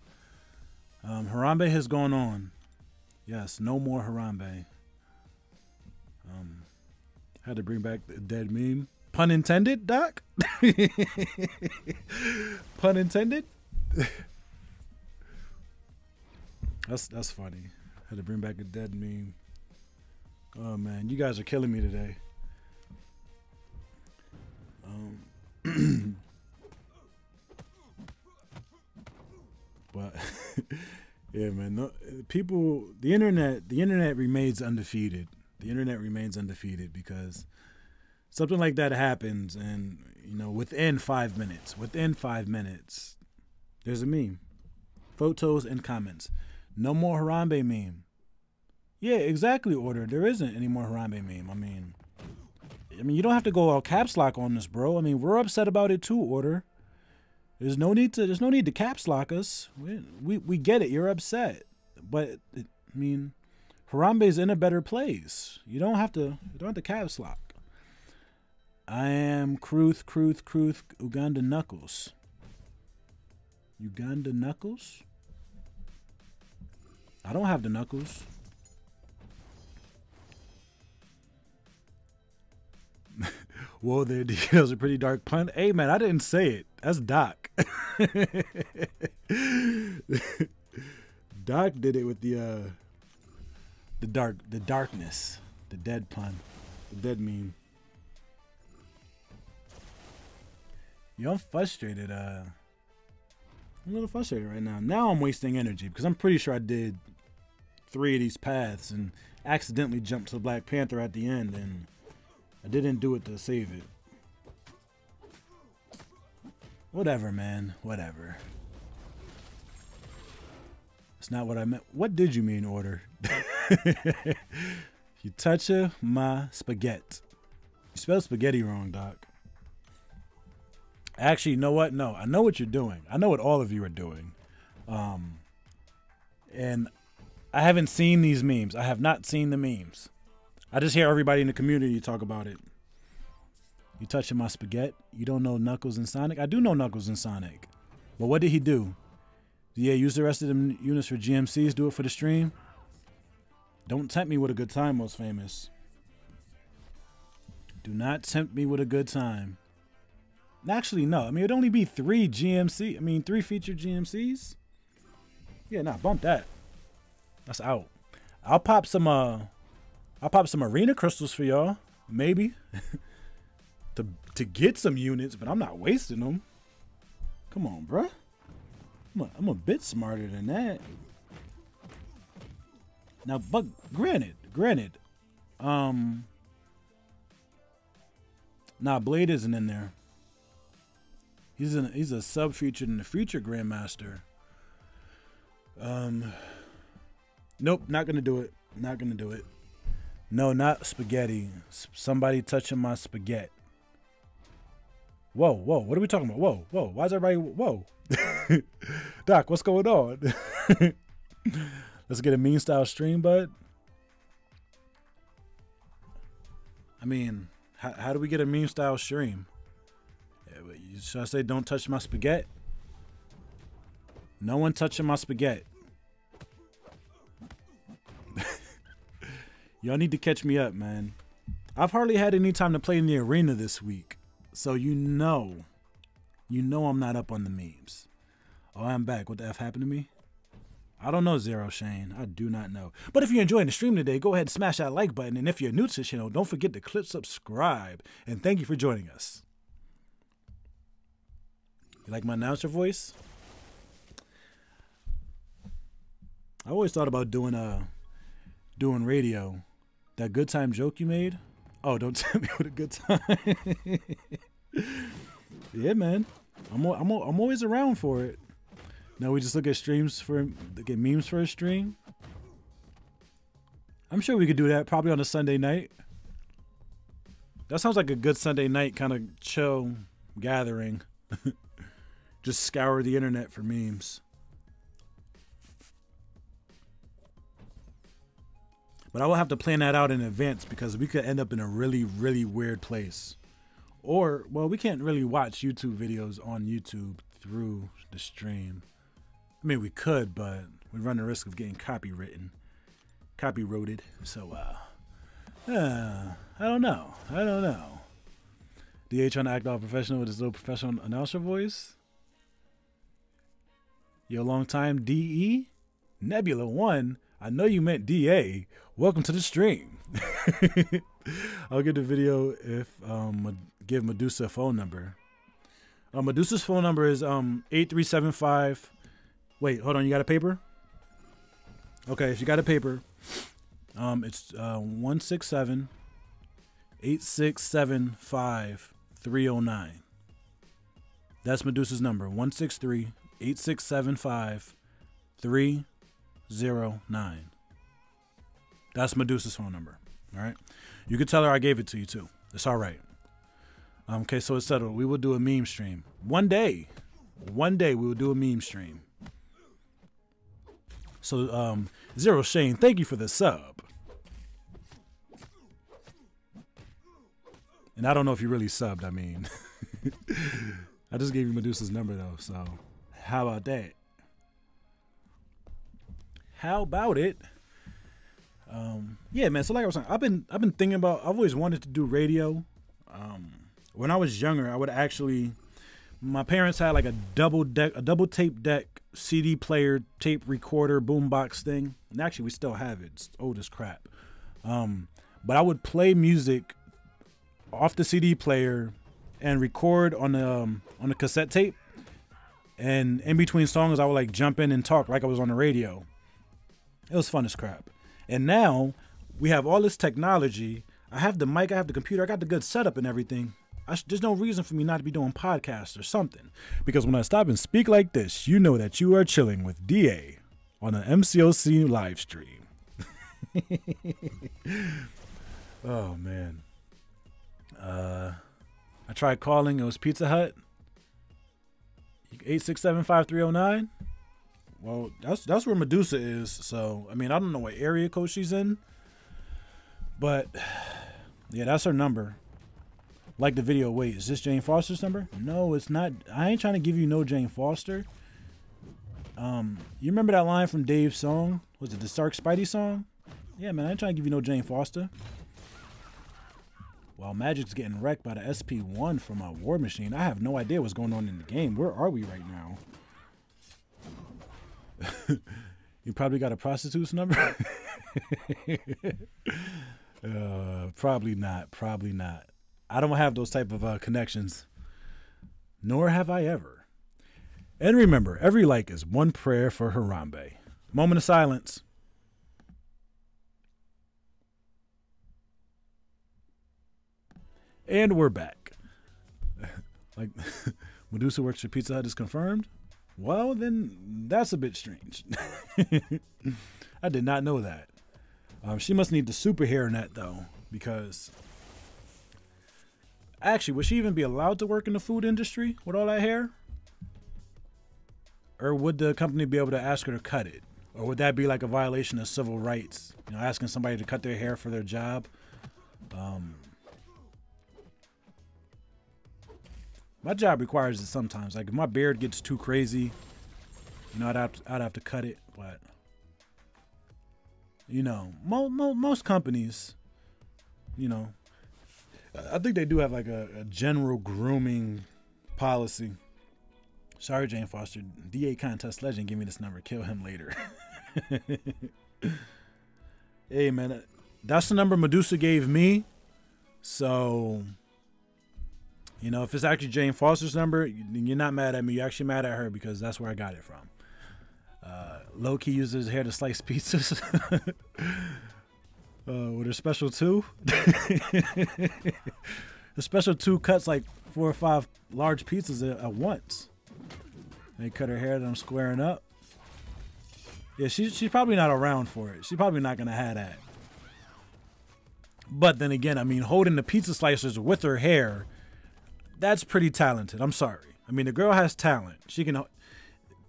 Harambe has gone on. Yes, no more Harambe. Had to bring back the dead meme. Pun intended, Doc? Pun intended? That's funny. Had to bring back a dead meme. Oh man, you guys are killing me today. But yeah, man, no, people, the internet remains undefeated. The internet remains undefeated because something like that happens, and you know, within 5 minutes, there's a meme, photos and comments. No more Harambe meme. Yeah, exactly, Order. There isn't any more Harambe meme. I mean, you don't have to go all caps lock on this, bro. I mean, we're upset about it too, Order. There's no need to caps lock us. We get it. You're upset, but I mean, Harambe's in a better place. You don't have to caps lock. I am Kruth, Uganda Knuckles. Uganda Knuckles? I don't have the knuckles. Whoa there, that was a pretty dark pun. Hey man, I didn't say it. That's Doc. Doc did it with the darkness, the dead pun, the dead meme. Yo, I'm frustrated. I'm a little frustrated right now. Now I'm wasting energy because I'm pretty sure I did 3 of these paths and accidentally jumped to Black Panther at the end, and I didn't do it to save it. Whatever, man. Whatever. It's not what I meant. What did you mean, order? You touch my spaghetti. You spelled spaghetti wrong, Doc. Actually, you know what? No, I know what you're doing. I know what all of you are doing. And I haven't seen these memes. I have not seen the memes. I just hear everybody in the community talk about it. You touching my spaghetti? You don't know Knuckles and Sonic? I do know Knuckles and Sonic. But what did he do? Yeah, use the rest of them units for GMCs. Do it for the stream. Don't tempt me with a good time, Most Famous. Do not tempt me with a good time. Actually, no. I mean, it'd only be 3 GMC. I mean, 3 featured GMCs. Yeah, nah, bump that. That's out. I'll pop some arena crystals for y'all, maybe, to get some units, but I'm not wasting them. Come on, bruh. I'm a bit smarter than that. Now, but granted, nah, Blade isn't in there. He's a sub featured in the future Grandmaster. Nope, not gonna do it. Not gonna do it. No, not spaghetti. Somebody touching my spaghetti. Whoa, whoa, what are we talking about? Whoa, whoa, why is everybody, whoa? Doc, what's going on? Let's get a meme style stream, bud. I mean, how do we get a meme style stream? Should I say don't touch my spaghetti? No one touching my spaghetti. Y'all need to catch me up, man. I've hardly had any time to play in the arena this week. So you know I'm not up on the memes. Oh, I'm back. What the F happened to me? I don't know, Zero Shane. I do not know. But if you're enjoying the stream today, go ahead and smash that like button. And if you're new to the channel, don't forget to click subscribe. And thank you for joining us. You like my announcer voice? I always thought about doing radio. That good time joke you made? Oh, don't tell me what a good time. Yeah, man. I'm always around for it. Now we just look at streams get memes for a stream. I'm sure we could do that probably on a Sunday night. That sounds like a good Sunday night kind of chill gathering. Just scour the internet for memes. But I will have to plan that out in advance because we could end up in a really, really weird place. Or, well, we can't really watch YouTube videos on YouTube through the stream. I mean, we could, but we run the risk of getting copyrighted. So, I don't know. DA trying to act all professional with his little professional announcer voice. Yo, long time DE? Nebula 1? I know you meant DA. Welcome to the stream. I'll get the video if give Medusa a phone number. Medusa's phone number is 8375. Wait, hold on. You got a paper? Okay, if you got a paper, it's 167-8675-309. That's Medusa's number. 163-8675-309. That's Medusa's phone number. All right. You can tell her I gave it to you too. It's all right. Okay, so it's settled. We will do a meme stream. One day we will do a meme stream. So, Zero Shane, thank you for the sub. And I don't know if you really subbed, I mean. I just gave you Medusa's number though, so how about that? How about it? Yeah, man. So like I was saying, I've been thinking about. I've always wanted to do radio. When I was younger, I would actually My parents had like a double tape deck CD player, tape recorder, boombox thing. And actually, we still have it. It's old as crap. But I would play music off the CD player and record on the cassette tape. And in between songs, I would like jump in and talk like I was on the radio. It was fun as crap. And now we have all this technology. I have the mic, I have the computer, I got the good setup and everything. There's no reason for me not to be doing podcasts or something. Because when I stop and speak like this, you know that you are chilling with DA on an MCOC live stream. Oh, man. I tried calling. It was Pizza Hut. 867-5309. Well, that's where Medusa is. So, I mean, I don't know what area code she's in. But, yeah, that's her number. Like the video. Wait, is this Jane Foster's number? No, it's not. I ain't trying to give you no Jane Foster. You remember that line from Dave's song? Was it the Stark Spidey song? Yeah, man, I ain't trying to give you no Jane Foster. While Magic's getting wrecked by the SP1 from a War Machine, I have no idea what's going on in the game. Where are we right now? You probably got a prostitute's number? Probably not. Probably not. I don't have those type of connections. Nor have I ever. And remember, every like is one prayer for Harambe. Moment of silence. And we're back. Like, Medusa works for Pizza Hut is confirmed? Well, then that's a bit strange. I did not know that. She must need the super hairnet, though, because... Actually, would she even be allowed to work in the food industry with all that hair? Or would the company be able to ask her to cut it? Or would that be like a violation of civil rights? You know, asking somebody to cut their hair for their job? My job requires it sometimes. Like if my beard gets too crazy, you know, I'd have to cut it. But you know, most companies, you know, I think they do have like a general grooming policy. Sorry, Jane Foster. DA contest legend, give me this number. Kill him later. Hey, man, that's the number Medusa gave me. So, you know, if it's actually Jane Foster's number, you're not mad at me. You're actually mad at her because that's where I got it from. Low-key uses his hair to slice pizzas. With her special 2. The special 2 cuts like 4 or 5 large pizzas at once. They cut her hair that I'm squaring up. Yeah, she's probably not around for it. She's probably not going to have that. But then again, I mean, holding the pizza slicers with her hair, that's pretty talented. I'm sorry. I mean, the girl has talent.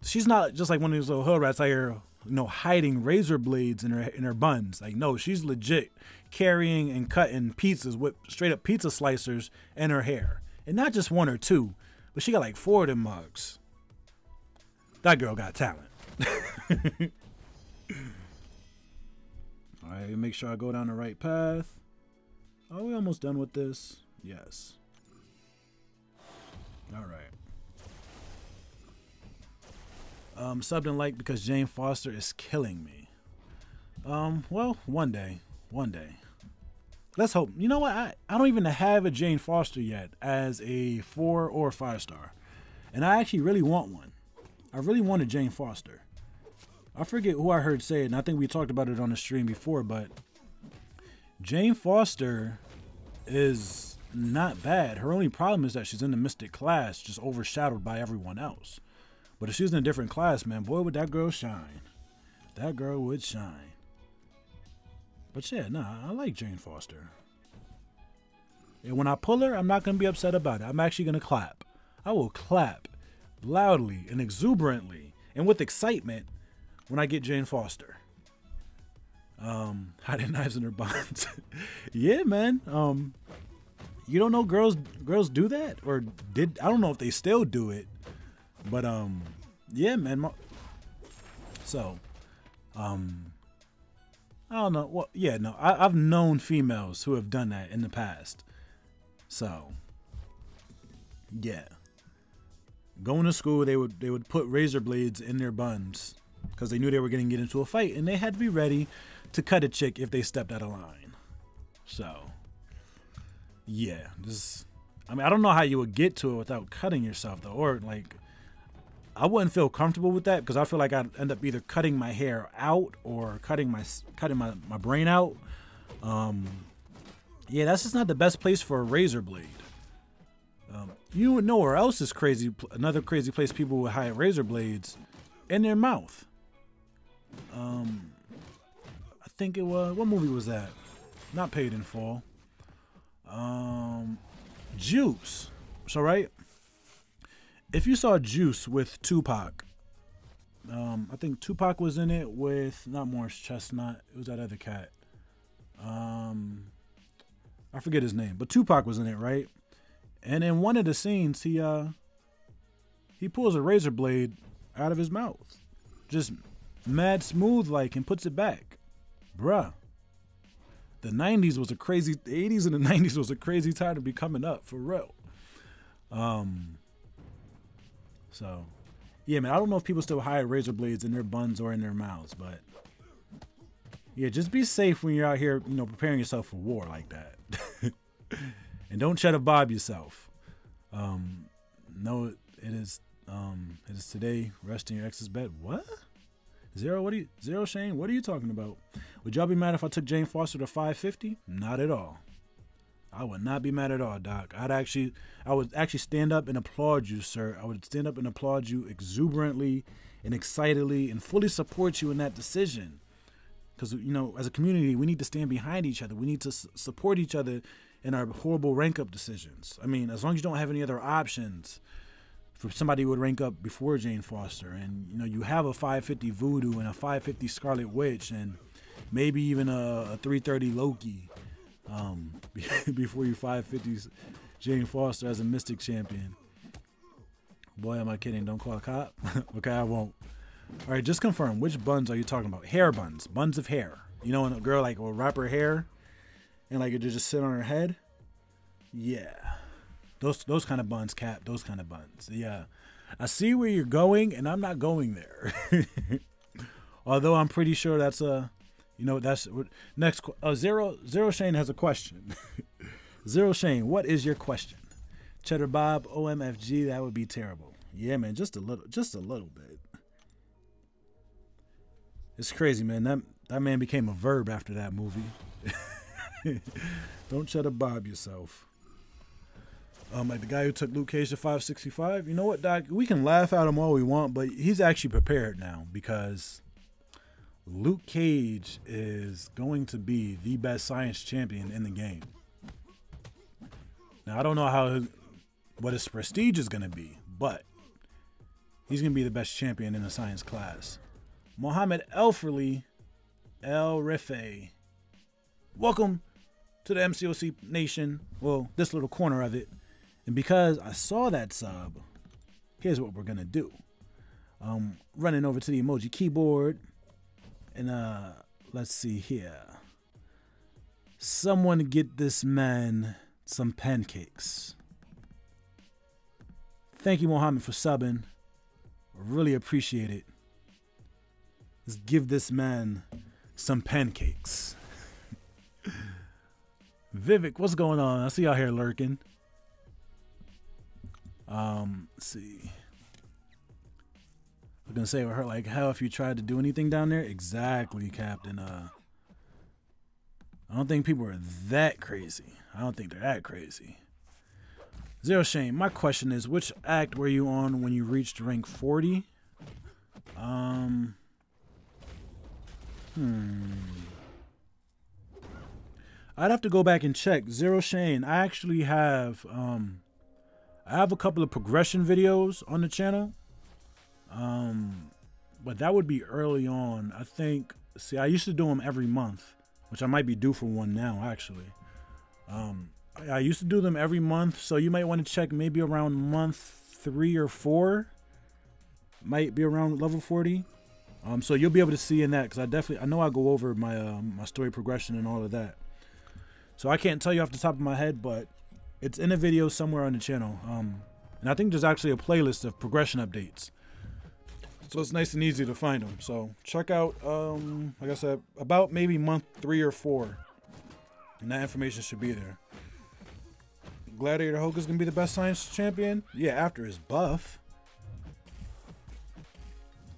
She's not just like one of these little hood rats out here, you know, hiding razor blades in her buns. Like, no, she's legit carrying and cutting pizzas with straight up pizza slicers in her hair. And not just 1 or 2, but she got like 4 of them mugs. That girl got talent. All right, make sure I go down the right path. Are we almost done with this? Yes. All right. Subbed and liked because Jane Foster is killing me. Well, one day. Let's hope. You know what? I don't even have a Jane Foster yet as a 4 or 5 star. And I actually really want one. I really want a Jane Foster. I forget who I heard say it, and I think we talked about it on the stream before, but Jane Foster is not bad. Her only problem is that she's in the Mystic class, just overshadowed by everyone else. But if she was in a different class, man, boy, would that girl shine. That girl would shine. But yeah, nah, I like Jane Foster. And when I pull her, I'm not going to be upset about it. I'm actually going to clap. I will clap loudly and exuberantly and with excitement when I get Jane Foster. Hiding knives in her bonds. Yeah, man. You don't know girls do that? Or did, I don't know if they still do it. But yeah, man. So, I don't know. Well, yeah, no. I've known females who have done that in the past. So, yeah. going to school, they would put razor blades in their buns because they knew they were going to get into a fight, and they had to be ready to cut a chick if they stepped out of line. So, yeah, I mean, I don't know how you would get to it without cutting yourself, though, or like, I wouldn't feel comfortable with that because I feel like I'd end up either cutting my hair out or cutting my brain out. Yeah, that's just not the best place for a razor blade. You would know where else is crazy. Another crazy place people would hide razor blades in their mouth. I think it was, what movie was that? Not Paid in Full. Juice. So right, if you saw Juice with Tupac, I think Tupac was in it with not Morris Chestnut. It was that other cat. I forget his name, but Tupac was in it, right? And in one of the scenes, he pulls a razor blade out of his mouth, just mad smooth like, and puts it back. Bruh, the 90s was a crazy, the 80s and the 90s was a crazy time to be coming up, for real. So, yeah, man, I don't know if people still hide razor blades in their buns or in their mouths, but yeah, just be safe when you're out here, you know, preparing yourself for war like that. And don't try to bob yourself. No, it is today. Rest in your ex's bed. What? Zero Shane, what are you talking about? Would y'all be mad if I took Jane Foster to 550? Not at all. I would not be mad at all, Doc. I would actually stand up and applaud you, sir. I would stand up and applaud you exuberantly and excitedly and fully support you in that decision. Because, you know, as a community, we need to stand behind each other. We need to support each other in our horrible rank up decisions. I mean, as long as you don't have any other options for somebody who would rank up before Jane Foster, and, you know, you have a 550 Voodoo and a 550 Scarlet Witch and maybe even a 330 Loki before you 550 Jane Foster as a Mystic champion. Boy, am I kidding. Don't call a cop. Okay, I won't. All right, just confirm. Which buns are you talking about? Hair buns. Buns of hair. You know when a girl like will wrap her hair and like it just sit on her head? Yeah. Those kind of buns, Cap. Those kind of buns. Yeah. I see where you're going, and I'm not going there. Although I'm pretty sure that's that's next. Zero Shane has a question. Zero Shane, what is your question? Cheddar Bob, OMFG, that would be terrible. Yeah, man, just a little bit. It's crazy, man. That man became a verb after that movie. Don't Cheddar Bob yourself. Like the guy who took Luke Cage to 565. You know what, Doc? We can laugh at him all we want, but he's actually prepared now because Luke Cage is going to be the best science champion in the game. Now, I don't know what his prestige is going to be, but he's going to be the best champion in the science class. Mohammed El Rife. Welcome to the MCOC Nation. Well, this little corner of it. And because I saw that sub, here's what we're going to do. Running over to the emoji keyboard. And let's see here. Someone get this man some pancakes. Thank you, Mohammed, for subbing. I really appreciate it. Let's give this man some pancakes. Vivek, what's going on? I see y'all here lurking. Let's see. I was gonna say with her, like, how if you tried to do anything down there? Exactly, Captain. I don't think people are that crazy. I don't think they're that crazy. Zero Shame, my question is, which act were you on when you reached rank 40? I'd have to go back and check. Zero Shane, I actually have I have a couple of progression videos on the channel. But that would be early on. I think, see, I used to do them every month, which I might be due for one now, actually. I used to do them every month, so you might want to check maybe around month 3 or 4. Might be around level 40. So you'll be able to see in that, because I know I go over my my story progression and all of that. So I can't tell you off the top of my head, but it's in a video somewhere on the channel. And I think there's actually a playlist of progression updates. So it's nice and easy to find them. So check out, like I said, about maybe month 3 or 4. And that information should be there. Gladiator Hulk is going to be the best science champion? Yeah, after his buff.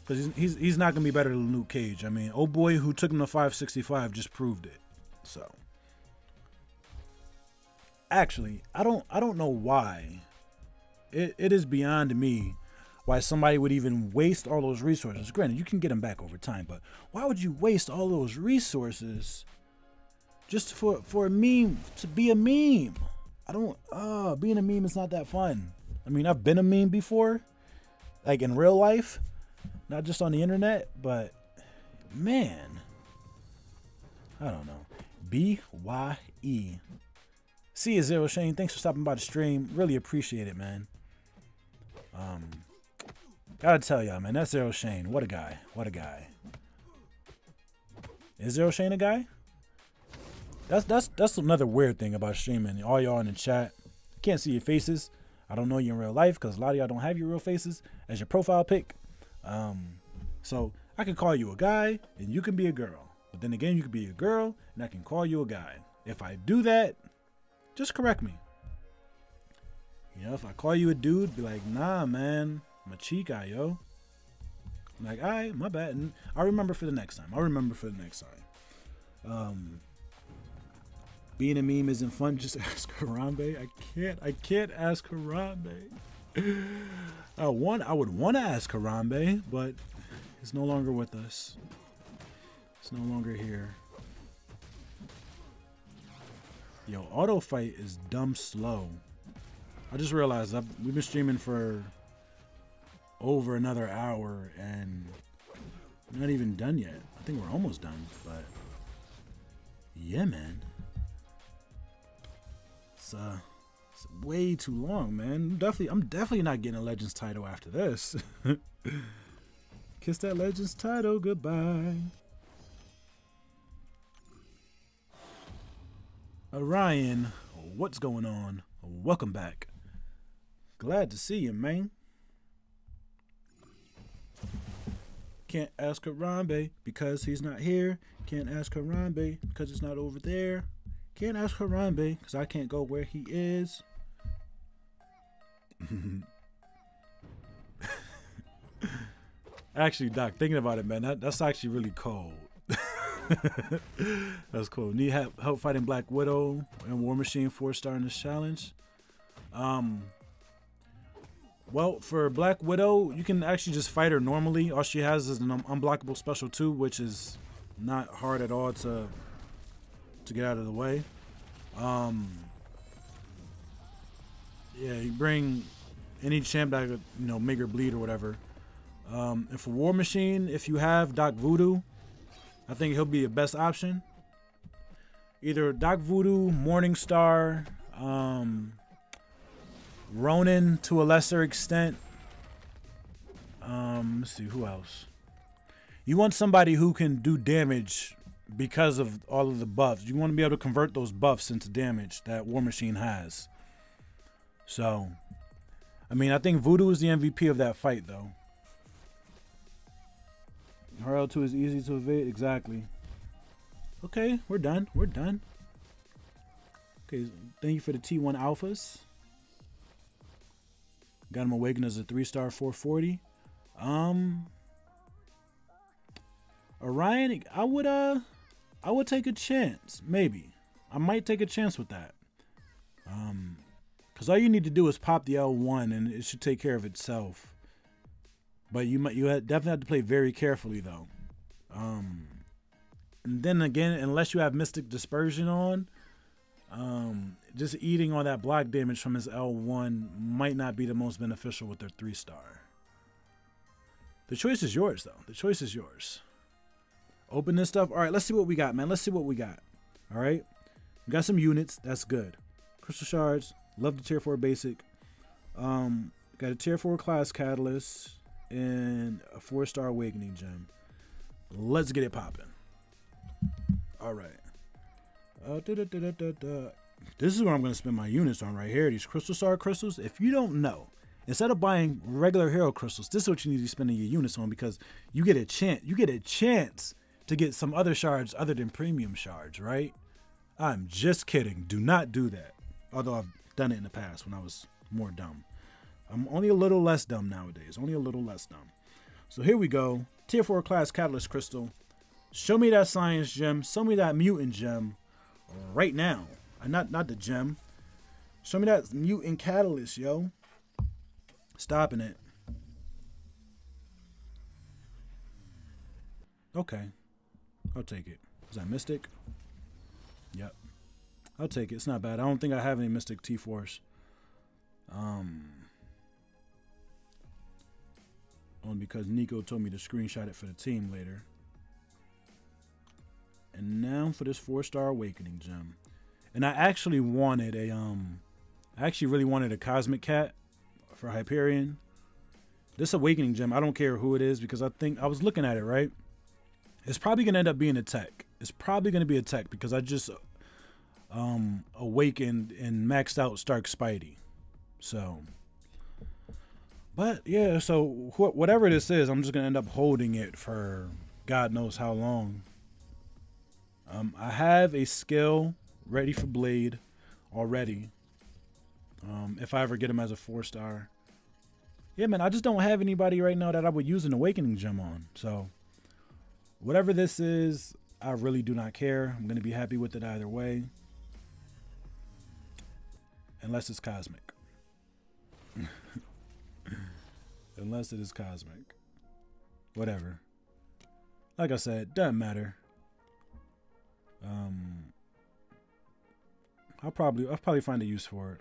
Because he's not going to be better than Luke Cage. I mean, old boy who took him to 565 just proved it. So. Actually, I don't know why. It is beyond me why somebody would even waste all those resources. Granted, you can get them back over time, but why would you waste all those resources just for a meme to be a meme? Being a meme is not that fun. I mean, I've been a meme before, like in real life, not just on the internet, but man, I don't know. BYE. See you, Zero Shane. Thanks for stopping by the stream. Really appreciate it, man. Gotta tell y'all, man, that's Zero Shane. What a guy. What a guy. Is Zero Shane a guy? That's another weird thing about streaming. All y'all in the chat, can't see your faces. I don't know you in real life because a lot of y'all don't have your real faces as your profile pic. So I can call you a guy and you can be a girl. But then again, you can be a girl and I can call you a guy. If I do that, just correct me. You know, if I call you a dude, be like, nah, man, I'm a chica, yo. I'm like, all right, my bad. And I'll remember for the next time. Being a meme isn't fun. Just ask Harambe. I can't ask Harambe. I would want to ask Harambe, but he's no longer with us. It's no longer here. Yo, auto fight is dumb slow. I just realized we've been streaming for over another hour and we're not even done yet. I think we're almost done, but yeah, man. It's way too long, man. I'm definitely not getting a Legends title after this. Kiss that Legends title goodbye. Orion, what's going on? Welcome back. Glad to see you, man. Can't ask Harambe because he's not here. Can't ask Harambe because it's not over there. Can't ask Harambe because I can't go where he is. Actually, Doc, thinking about it, man, that's actually really cold. That's cool. Need help fighting Black Widow and War Machine 4-star in this challenge. Well, for Black Widow, you can actually just fight her normally. All she has is an unblockable special 2, which is not hard at all to get out of the way. Yeah, you bring any champ that could, you know, make her bleed or whatever. And for War Machine, if you have Doc Voodoo, I think he'll be your best option. Either Doc Voodoo, Morningstar, Ronin to a lesser extent. Let's see, who else? You want somebody who can do damage because of all of the buffs. You want to be able to convert those buffs into damage that War Machine has. So, I mean, I think Voodoo is the MVP of that fight, though. Her L2 is easy to evade. Exactly. Okay, we're done. We're done. Okay, thank you for the T1 alphas. Got him awakened as a 3-star 440. Orion, I would take a chance. Maybe. I might take a chance with that. Because all you need to do is pop the L1 and it should take care of itself. But you definitely have to play very carefully though. And then again, unless you have Mystic Dispersion on, just eating all that block damage from his L1 might not be the most beneficial with their 3-star. The choice is yours though. The choice is yours. Open this stuff. All right, let's see what we got, man. Let's see what we got. All right. We got some units. That's good. Crystal Shards. Love the tier 4 basic. Got a tier 4 class catalyst and a 4-star awakening gem. Let's get it popping. All right. This is what I'm going to spend my units on right here. These Crystal Star crystals. If you don't know, Instead of buying regular hero crystals, this is what you need to be spending your units on, because you get a chance to get some other shards other than premium shards, right? I'm just kidding. Do not do that. Although I've done it in the past when I was more dumb. I'm only a little less dumb nowadays. Only a little less dumb. So here we go. Tier 4 class Catalyst Crystal. Show me that Science Gem. Show me that Mutant Gem right now. Not the gem. Show me that Mutant Catalyst, yo. Stopping it. Okay. I'll take it. Is that Mystic? Yep. I'll take it. It's not bad. I don't think I have any Mystic T-Force. Only because Nico told me to screenshot it for the team later. And now for this 4-star Awakening Gem. And I actually wanted a I actually really wanted a Cosmic Cat for Hyperion. This Awakening Gem, I don't care who it is, because I think I was looking at it, right? It's probably gonna end up being a tech. It's probably gonna be a tech because I just awakened and maxed out Stark Spidey. So, but yeah, so whatever this is, I'm just gonna end up holding it for God knows how long. I have a skill ready for Blade already. If I ever get him as a 4-star. Yeah, man, I just don't have anybody right now that I would use an Awakening Gem on. So, whatever this is, I really do not care. I'm going to be happy with it either way. Unless it's Cosmic. Unless it is Cosmic. Whatever. Like I said, doesn't matter. I'll probably find a use for it.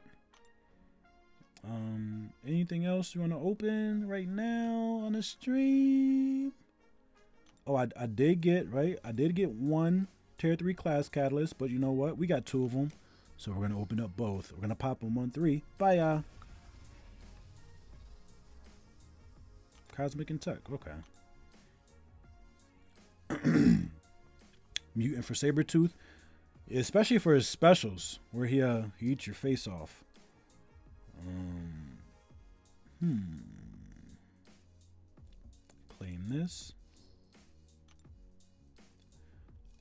Anything else you want to open right now on the stream? Oh, I did get, right? I did get one tier 3 class catalyst, but you know what? We got 2 of them. So we're going to open up both. We're going to pop them on 3. Bye, y'all. Cosmic and Tech. Okay. Mutant for Sabretooth. Especially for his specials, where he eats your face off. Claim this.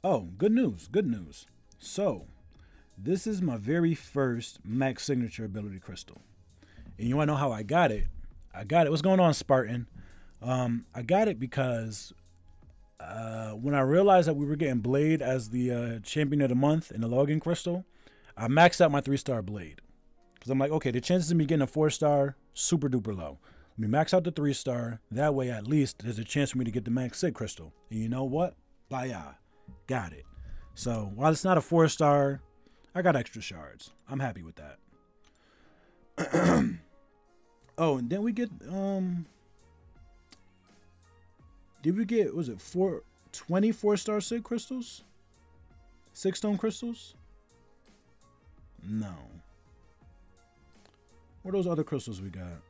Oh, good news. Good news. So, this is my very first max signature ability crystal. And you want to know how I got it? I got it. What's going on, Spartan? I got it because when I realized that we were getting Blade as the champion of the month in the login crystal, I maxed out my 3-star Blade. Because I'm like, okay, the chances of me getting a 4-star, super duper low. Let me max out the 3-star. That way, at least, there's a chance for me to get the max sig crystal. And you know what? Bye-ya. Got it. So, while it's not a 4-star, I got extra shards. I'm happy with that. Oh, and then we get, did we get, was it 20 4-star sig crystals? 6 stone crystals? No. What are those other crystals we got?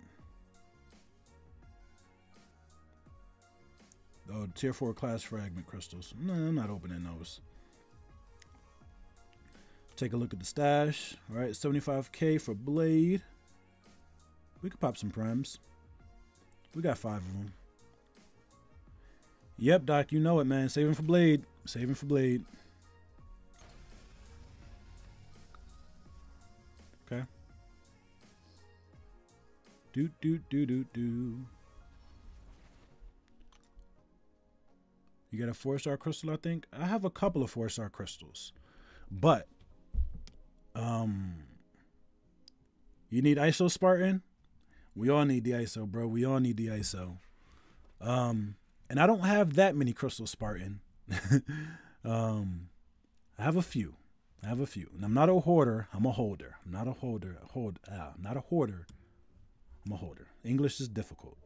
Oh, tier 4 class fragment crystals. No, I'm not opening those. Take a look at the stash. All right, 75k for Blade. We could pop some primes. We got 5 of them. Yep, Doc, you know it, man. Saving for Blade. Saving for Blade. Okay. Do. You got a 4-star crystal, I think. I have a couple of 4-star crystals. But you need ISO, Spartan? We all need the ISO, bro. We all need the ISO. And I don't have that many crystals, Spartan. I have a few. And I'm not a hoarder. I'm a holder. I'm not a holder. I'm not a hoarder. I'm a holder. English is difficult.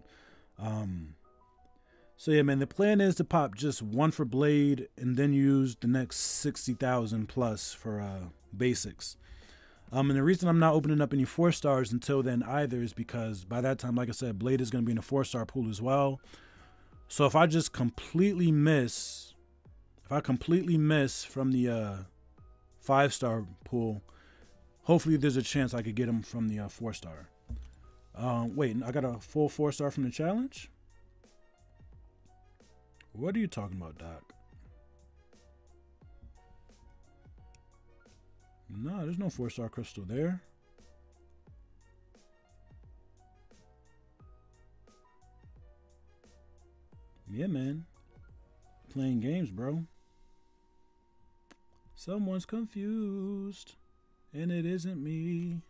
So yeah, man, the plan is to pop just 1 for Blade and then use the next 60,000 plus for basics. And the reason I'm not opening up any 4-stars until then either is because by that time, like I said, Blade is going to be in a 4-star pool as well. So if I just completely miss, from the 5-star pool, hopefully there's a chance I could get him from the 4-star. Wait, I got a full 4-star from the challenge? What are you talking about, Doc? No, there's no 4-star crystal there. Yeah, man. Playing games, bro. Someone's confused. And it isn't me.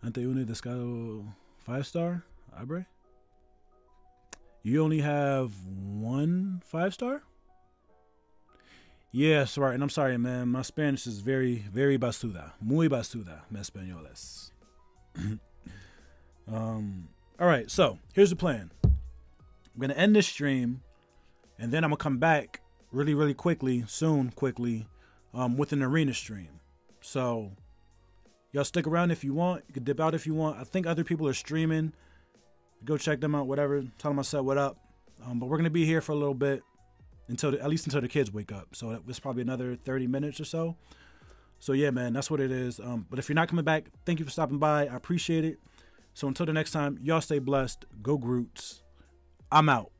Ante une descado 5-star? Abre? You only have 1 5-star? Yes, right. And I'm sorry, man. My Spanish is very, very basuda. Muy basuda, mi español es. All right, so here's the plan. I'm going to end this stream, and then I'm going to come back really, really quickly, with an arena stream. So y'all stick around if you want. You can dip out if you want. I think other people are streaming. Go check them out, whatever. Tell them I said what up. But we're going to be here for a little bit. At least until the kids wake up. So it's probably another 30 minutes or so. So yeah, man, that's what it is. But if you're not coming back, thank you for stopping by. I appreciate it. So until the next time, y'all stay blessed. Go Groots. I'm out.